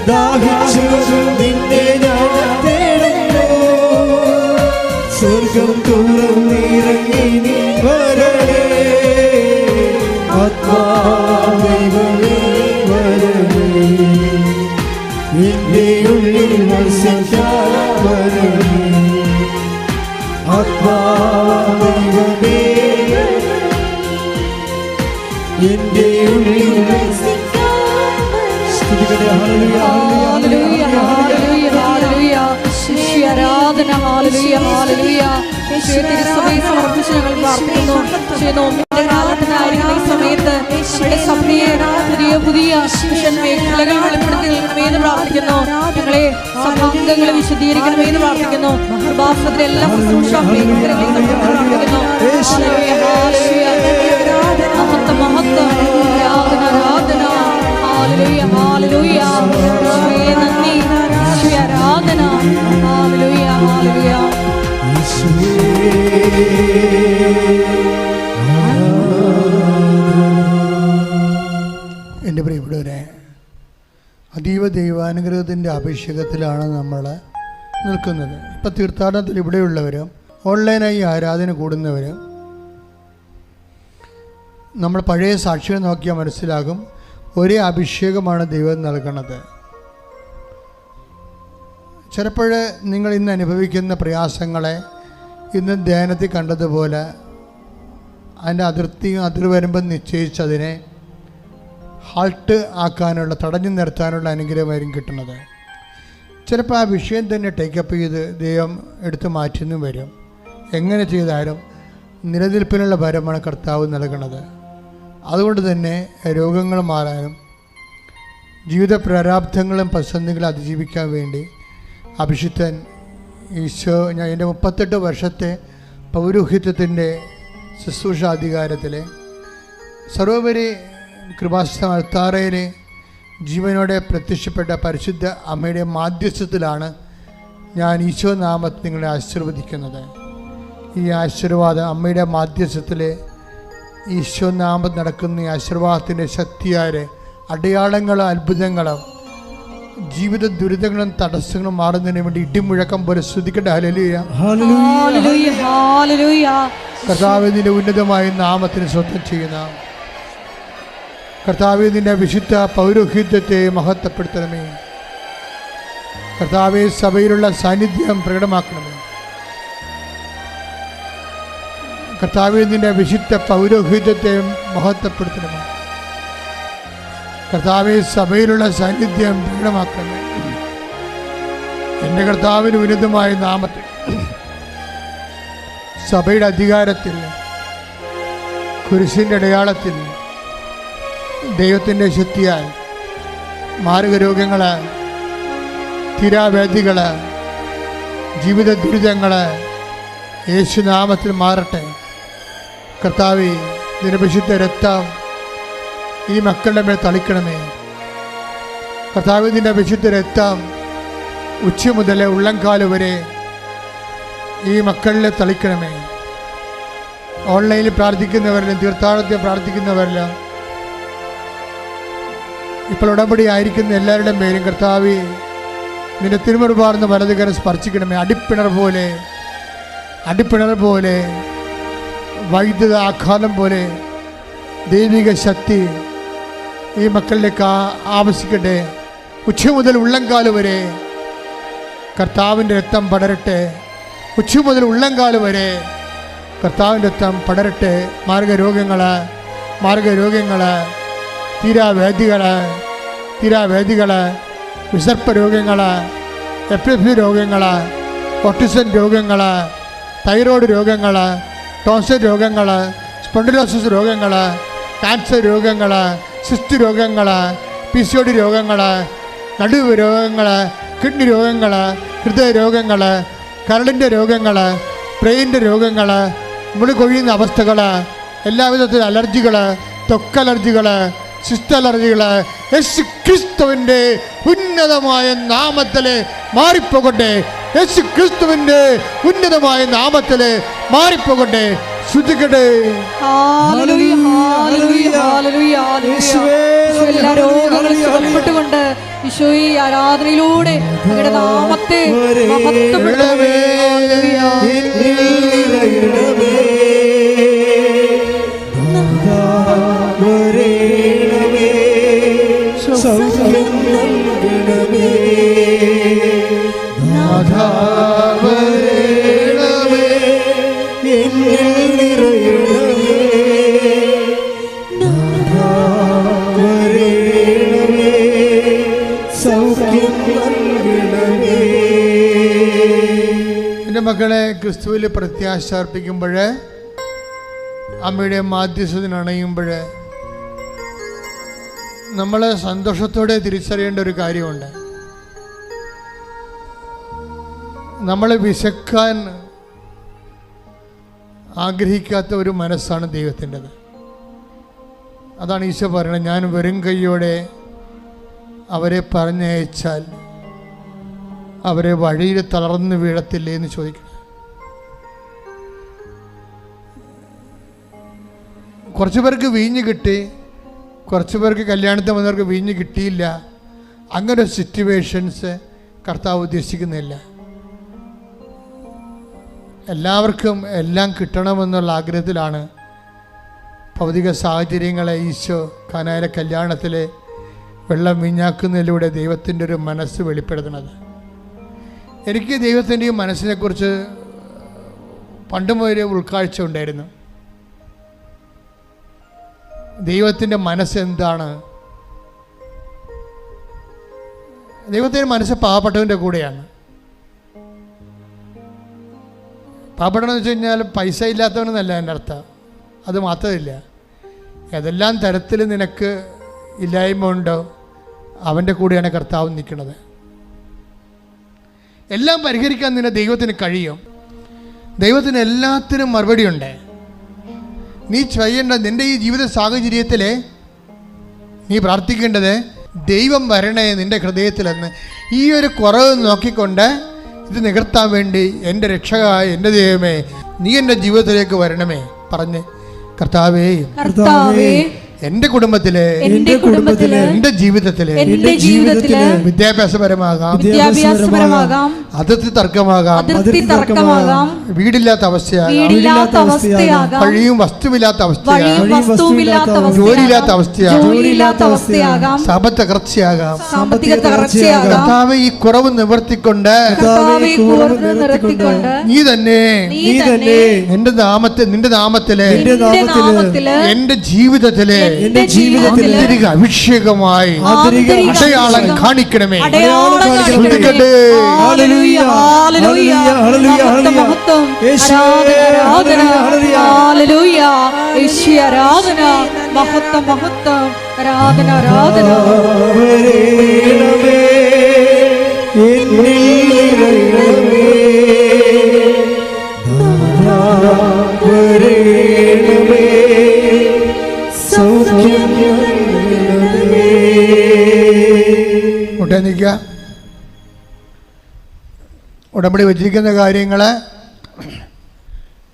ദാഹിച്ചു നിന്നെ ഞാൻ തേടുന്നു, സ്വർഗം തുറന്നിറങ്ങി നീ വരണേ. ആത്മാവൈവനേ വരണേ, എന്റെ ഉള്ളിൽ വസിക്കാൻ വരണേ. ആത്മാവൈവനേ എന്റെ ഉള്ളിൽ സ്തുതിക്കട്ടെ. Hallelujah hallelujah hallelujah hallelujah. യേശുവേ ആരാധന. Hallelujah hallelujah. യേശുവേ തിരുസഭയെ സമർപ്പിച്ച് ഞങ്ങൾ പ്രാർത്ഥിക്കുന്നു. യേശുവേ നോമ്പിന്റെ കാലത്തിനായിരിക്കുന്ന ഈ സമയത്ത് ഞങ്ങളുടെ സഭയെ പുതിയ പുതിയ മിഷൻ മേഖലകൾ വെളിപ്പെടുത്തി നൽകണമെന്ന് പ്രാർത്ഥിക്കുന്നു. ഞങ്ങളെ സഭാംഗങ്ങളെ വിശദീകരിക്കണമെന്ന് പ്രാർത്ഥിക്കുന്നു. ഉപാസനത്തിലെ എല്ലാ ശുശ്രൂഷ മേഖലകളെയും പ്രാർത്ഥിക്കുന്നു. Hallelujah hallelujah. മഹത്വം മഹത്വം ആരാധന ആരാധന. Hallelujah hallelujah. യേശുവേ നന്ദി, യേശുവേ ആരാധന. Hallelujah hallelujah. എൻ്റെ പ്രിയപ്പെട്ടവരെ, അതീവ ദൈവാനുഗ്രഹത്തിൻ്റെ അഭിഷേകത്തിലാണ് നമ്മൾ നിൽക്കുന്നത്. ഇപ്പം തീർത്ഥാടനത്തിൽ ഇവിടെയുള്ളവരും ഓൺലൈനായി ആരാധന കൂടുന്നവരും നമ്മൾ പഴയ സാക്ഷികൾ നോക്കിയാൽ മനസ്സിലാകും, ഒരേ അഭിഷേകമാണ് ദൈവം നൽകുന്നത്. ചിലപ്പോൾ നിങ്ങൾ ഇന്ന് അനുഭവിക്കുന്ന പ്രയാസങ്ങളെ ഇന്ന് ധ്യാനത്തിൽ കണ്ടതുപോലെ അതിൻ്റെ അതിർവരമ്പം നിശ്ചയിച്ചതിനെ ഹാൾട്ട് ആക്കാനുള്ള, തടഞ്ഞു നിർത്താനുള്ള അനുഗ്രഹമായിരിക്കും കിട്ടുന്നത്. ചിലപ്പോൾ ആ വിഷയം തന്നെ ടേക്കപ്പ് ചെയ്ത് ദൈവം എടുത്തു മാറ്റുന്നു വരും. എങ്ങനെ ചെയ്താലും നിലനിൽപ്പിനുള്ള വരമാണ് കർത്താവ് നൽകുന്നത്. അതുകൊണ്ട് തന്നെ രോഗങ്ങൾ മാറാനും ജീവിത പ്രാരാബ്ധങ്ങളും പ്രതിസന്ധികളും അതിജീവിക്കാൻ വേണ്ടി അഭിഷിക്തൻ ഈശോ, ഞാൻ എൻ്റെ 38 വർഷത്തെ പൗരോഹിത്യത്തിൻ്റെ ശുശ്രൂഷാധികാരത്തിലെ സർവോപരി കൃപാസന അൾത്താരയിലെ ജീവനോടെ പ്രത്യക്ഷപ്പെട്ട പരിശുദ്ധ അമ്മയുടെ മാധ്യസ്ഥത്തിലാണ് ഞാൻ ഈശോ നാമത്തിൽ നിങ്ങളെ ആശീർവദിക്കുന്നത്. ഈ ആശീർവാദം അമ്മയുടെ മാധ്യസ്ഥത്തിലെ ഈശോ നാമത്തിൽ നടക്കുന്ന ഈ ആശീർവാദത്തിൻ്റെ ശക്തിയായ അടയാളങ്ങളും അത്ഭുതങ്ങളും ജീവിത ദുരിതങ്ങളും തടസ്സങ്ങളും മാറുന്നതിന് വേണ്ടി ഇടിമുഴക്കം പോലെ സ്തുതിക്കട്ടെ. ഹല്ലേലൂയ. Hallelujah, hallelujah. കർത്താവേ, നിന്റെ ഉന്നതമായ നാമത്തിന് സ്വന്തം ചെയ്യുന്ന കർത്താവേ, നിന്റെ വിശുദ്ധ പൗരോഹിത്യത്തെ മഹത്വപ്പെടുത്തണമേ. കർത്താവേ, സഭയിലുള്ള സാന്നിധ്യം പ്രകടമാക്കണമേ. കർത്താവേ, നിന്റെ വിശുദ്ധ പൗരോഹിത്യത്തെ മഹത്വപ്പെടുത്തണമേ. കർത്താവേ, സഭയിലുള്ള സാന്നിധ്യം പ്രകടമാക്കണമേ. എൻ്റെ കർത്താവിന് ഉന്നതമായ നാമത്തിൽ സഭയുടെ അധികാരത്തിൽ കുരിശിൻ്റെ അടയാളത്തിൽ ദൈവത്തിൻ്റെ ശക്തിയാൽ മാരകരോഗങ്ങൾ, തീരാവേദികൾ, ജീവിത ദുരിതങ്ങൾ യേശുനാമത്തിൽ മാറട്ടെ. കർത്താവേ, നിന്റെ വിശുദ്ധ രക്തം ഈ മക്കളുടെ മേൽ തളിക്കണമേ. കർത്താവേ, നിന്റെ വിശുദ്ധ രക്തം ഉച്ച മുതൽ ഉള്ളംകാല് വരെ ഈ മക്കളിലെ തളിക്കണമേ. ഓൺലൈനിൽ പ്രാർത്ഥിക്കുന്നവരിലും തീർത്ഥാടനത്തിൽ പ്രാർത്ഥിക്കുന്നവരിലും ഇപ്പോൾ ഉടമ്പടി ആയിരിക്കുന്ന എല്ലാവരുടെയും പേരും കർത്താവേ, നിന്റെ തിരുമുറുപാർന്ന വലതുകരം സ്പർശിക്കണമേ. അടിപ്പിണർ പോലെ വൈദ്യുത ആഘാതം പോലെ ദൈവിക ശക്തി ഈ മക്കളിലേക്ക് ആവശ്യിക്കട്ടെ. ഉച്ച മുതൽ ഉള്ളംകാല് വരെ കർത്താവിൻ്റെ രക്തം പടരട്ടെ. ഉച്ച മുതൽ ഉള്ളംകാല് വരെ കർത്താവിൻ്റെ രക്തം പടരട്ടെ. മാർഗരോഗങ്ങൾ, തീരാവേദികൾ, വിസർപ്പ രോഗങ്ങൾ, എപ്പിലെപ്സി രോഗങ്ങൾ, ഓട്ടിസം രോഗങ്ങൾ, തൈറോയ്ഡ് രോഗങ്ങൾ, ടോൺസിൽ രോഗങ്ങൾ, സ്പോണ്ടിലോസിസ് രോഗങ്ങൾ, ക്യാൻസർ രോഗങ്ങൾ, സിസ്റ്റ് രോഗങ്ങൾ, PCOD രോഗങ്ങൾ, നടുവ് രോഗങ്ങൾ, കിഡ്നി രോഗങ്ങൾ, ഹൃദയ രോഗങ്ങൾ, കരളിൻ്റെ രോഗങ്ങൾ, ബ്രെയിനിൻ്റെ രോഗങ്ങൾ, മുടി കൊഴിയുന്ന അവസ്ഥകൾ, എല്ലാവിധത്തിലും അലർജികൾ, ത്വക്കലർജികൾ, സിസ്റ്റ് അലർജികൾ യേശു ക്രിസ്തുവിൻ്റെ ഉന്നതമായ നാമത്തിൽ മാറിപ്പോകട്ടെ. യേശു ക്രിസ്തുവിൻ്റെ ഉന്നതമായ നാമത്തിൽ മാറിപ്പോകട്ടെ. ശ്രുതിക്കട്ടെ. Hallelujah, hallelujah, hallelujah, hallelujah. എല്ലാ രോഗങ്ങളും സുഖപ്പെട്ടുകൊണ്ട് ഈശോ ഈ ആരാധനയിലൂടെ അങ്ങയുടെ നാമത്തെ മഹത്വപ്പെടുത്തണമേ. എൻ്റെ മക്കളെ, ക്രിസ്തുവിൽ പ്രത്യാശ അർപ്പിക്കുമ്പോൾ, അമ്മയുടെ മാധ്യസ്ഥതനണയുമ്പോൾ നമ്മൾ സന്തോഷത്തോടെ തിരിച്ചറിയേണ്ട ഒരു കാര്യമുണ്ട്. നമ്മൾ വിശക്കാൻ ആഗ്രഹിക്കാത്ത ഒരു മനസ്സാണ് ദൈവത്തിൻ്റെത്. അതാണ് ഈശോ പറയുന്നത്, ഞാൻ വെറും കൈയോടെ അവരെ പറഞ്ഞയച്ചാൽ അവരെ വഴിയിൽ തളർന്നു വീഴത്തില്ലേ എന്ന് ചോദിക്കണം. കുറച്ച് പേർക്ക് വീഞ്ഞ് കിട്ടി, കുറച്ച് പേർക്ക് കല്യാണത്തിന് വന്നവർക്ക് വീഞ്ഞ് കിട്ടിയില്ല. അങ്ങനെ സിറ്റുവേഷൻസ് കർത്താവ് ഉദ്ദേശിക്കുന്നില്ല. എല്ലാവർക്കും എല്ലാം കിട്ടണമെന്നുള്ള ആഗ്രഹത്തിലാണ് ഭൗതിക സാഹചര്യങ്ങളെ ഈശോ കാനായിലെ കല്യാണത്തിലെ വെള്ളം വീഞ്ഞാക്കുന്നതിലൂടെ ദൈവത്തിൻ്റെ ഒരു മനസ്സ് വെളിപ്പെടുത്തുന്നത്. എനിക്ക് ദൈവത്തിൻ്റെ ഈ മനസ്സിനെക്കുറിച്ച് പണ്ട് മുതലേ ഉൾക്കാഴ്ച ഉണ്ടായിരുന്നു. ദൈവത്തിൻ്റെ മനസ്സെന്താണ്? ദൈവത്തിൻ്റെ മനസ്സ് പാവപ്പെട്ടവൻ്റെ കൂടെയാണ്. പാവപ്പെട്ടവനെന്ന് വെച്ച് കഴിഞ്ഞാൽ പൈസ ഇല്ലാത്തവനെന്നല്ല എൻ്റെ അർത്ഥം. അത് മാത്രമില്ല, ഏതെല്ലാം തരത്തിൽ നിനക്ക് ഇല്ലായ്മ ഉണ്ടോ അവൻ്റെ കൂടെയാണ് കർത്താവ് നിൽക്കുന്നത്. എല്ലാം പരിഹരിക്കാൻ നിന്നെ ദൈവത്തിന് കഴിയും. ദൈവത്തിന് എല്ലാത്തിനും മറുപടിയുണ്ട്. നീ ചെയ്യേണ്ട നിൻ്റെ ഈ ജീവിത സാഹചര്യത്തിൽ നീ പ്രാർത്ഥിക്കേണ്ടത്, ദൈവം വരണേ നിൻ്റെ ഹൃദയത്തിലെന്ന്. ഈ ഒരു കുറവ് നോക്കിക്കൊണ്ട് ഇത് നികർത്താൻ വേണ്ടി എൻ്റെ രക്ഷകനായ എൻ്റെ ദൈവമേ, നീ എൻ്റെ ജീവിതത്തിലേക്ക് വരണമേ പറഞ്ഞ്, കർത്താവേ എൻ്റെ കുടുംബത്തിലെ എൻ്റെ ജീവിതത്തിലെ വിദ്യാഭ്യാസപരമാകാം അതിർത്തി തർക്കമാകാം വീടില്ലാത്ത അവസ്ഥയാകാം വഴിയും വസ്തുവില്ലാത്ത അവസ്ഥയാകാം ജോലിയില്ലാത്ത അവസ്ഥയാകാം സാമ്പത്തിക തകർച്ചയാകാം കർത്താവേ ഈ കുറവ് നിവർത്തിക്കൊണ്ട് നീ തന്നെ നിന്റെ നാമത്തിലെ എന്റെ ജീവിതത്തിലെ ആന്തരിക അഭിഷേകമായി അടയാളം കാണിക്കണമേ. നിൽക്കുക. ഉടമ്പടി വച്ചിരിക്കുന്ന കാര്യങ്ങളെ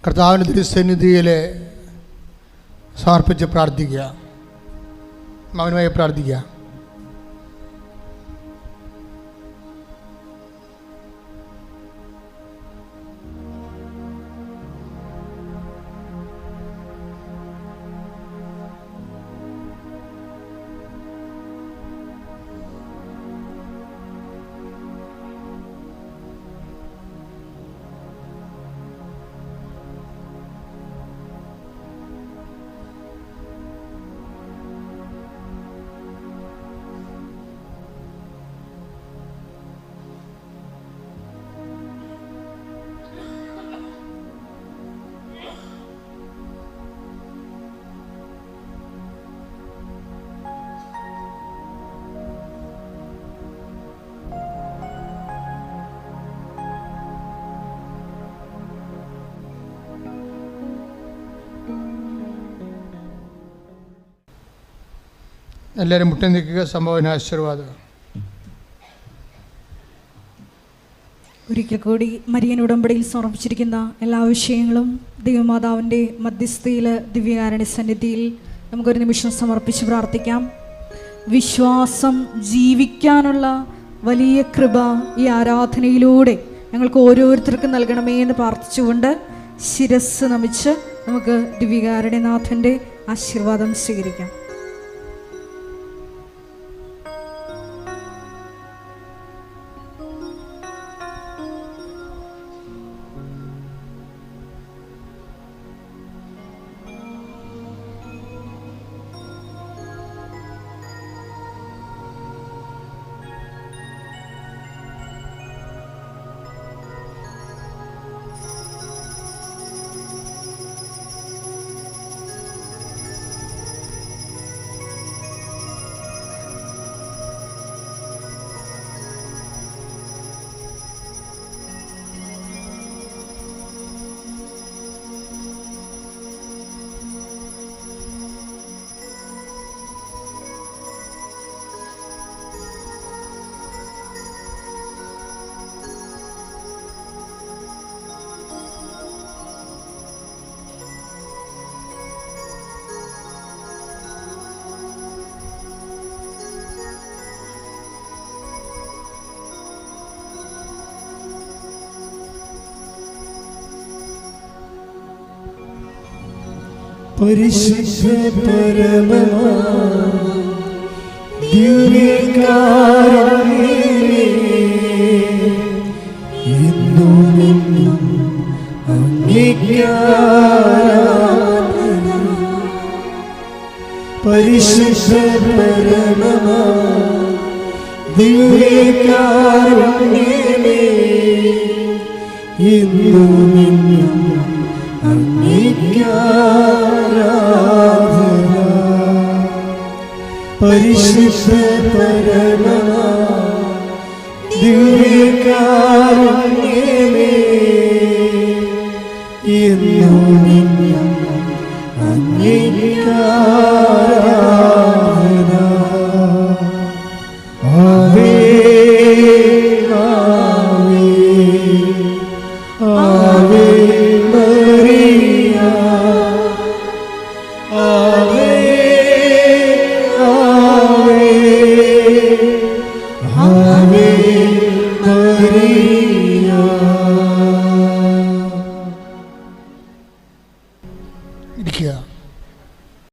കർത്താവിൻ്റെ തിരുസന്നിധിയിൽ സമർപ്പിച്ച് പ്രാർത്ഥിക്കുക, മൗനമായി പ്രാർത്ഥിക്കുക. എല്ലാവരും മുട്ടി നിൽക്കുക. സംഭാവന ആശീർവാദം. ഒരിക്കൽ കൂടി മരിയൻ ഉടമ്പടിയിൽ സമർപ്പിച്ചിരിക്കുന്ന എല്ലാ വിഷയങ്ങളും ദൈവമാതാവിൻ്റെ മധ്യസ്ഥയിൽ ദിവ്യകാരുണ്യ സന്നിധിയിൽ നമുക്കൊരു നിമിഷം സമർപ്പിച്ച് പ്രാർത്ഥിക്കാം. വിശ്വാസം ജീവിക്കാനുള്ള വലിയ കൃപ ഈ ആരാധനയിലൂടെ ഞങ്ങൾക്ക് ഓരോരുത്തർക്കും നൽകണമേ എന്ന് പ്രാർത്ഥിച്ചുകൊണ്ട് ശിരസ് നമിച്ച് നമുക്ക് ദിവ്യകാരുണ്യനാഥൻ്റെ ആശീർവാദം സ്വീകരിക്കാം. പരിശുദ്ധ പരമ ദിവ്യകാരുണ്യമേ എന്നും അങ്ങേക്ക് ആരാധന. പരിശുദ്ധ പരമ ദിവ്യകാരുണ്യമേ എന്നും അങ്ങേക്ക് ആരാധന. പരിശുദ്ധ പരമ ദിവ്യകാരുണ്യമേ എന്നും അങ്ങേക്ക് ആരാധന. ആവേ ആവേ ആവേ മരിയ ആവേ ഇരിക്കുക.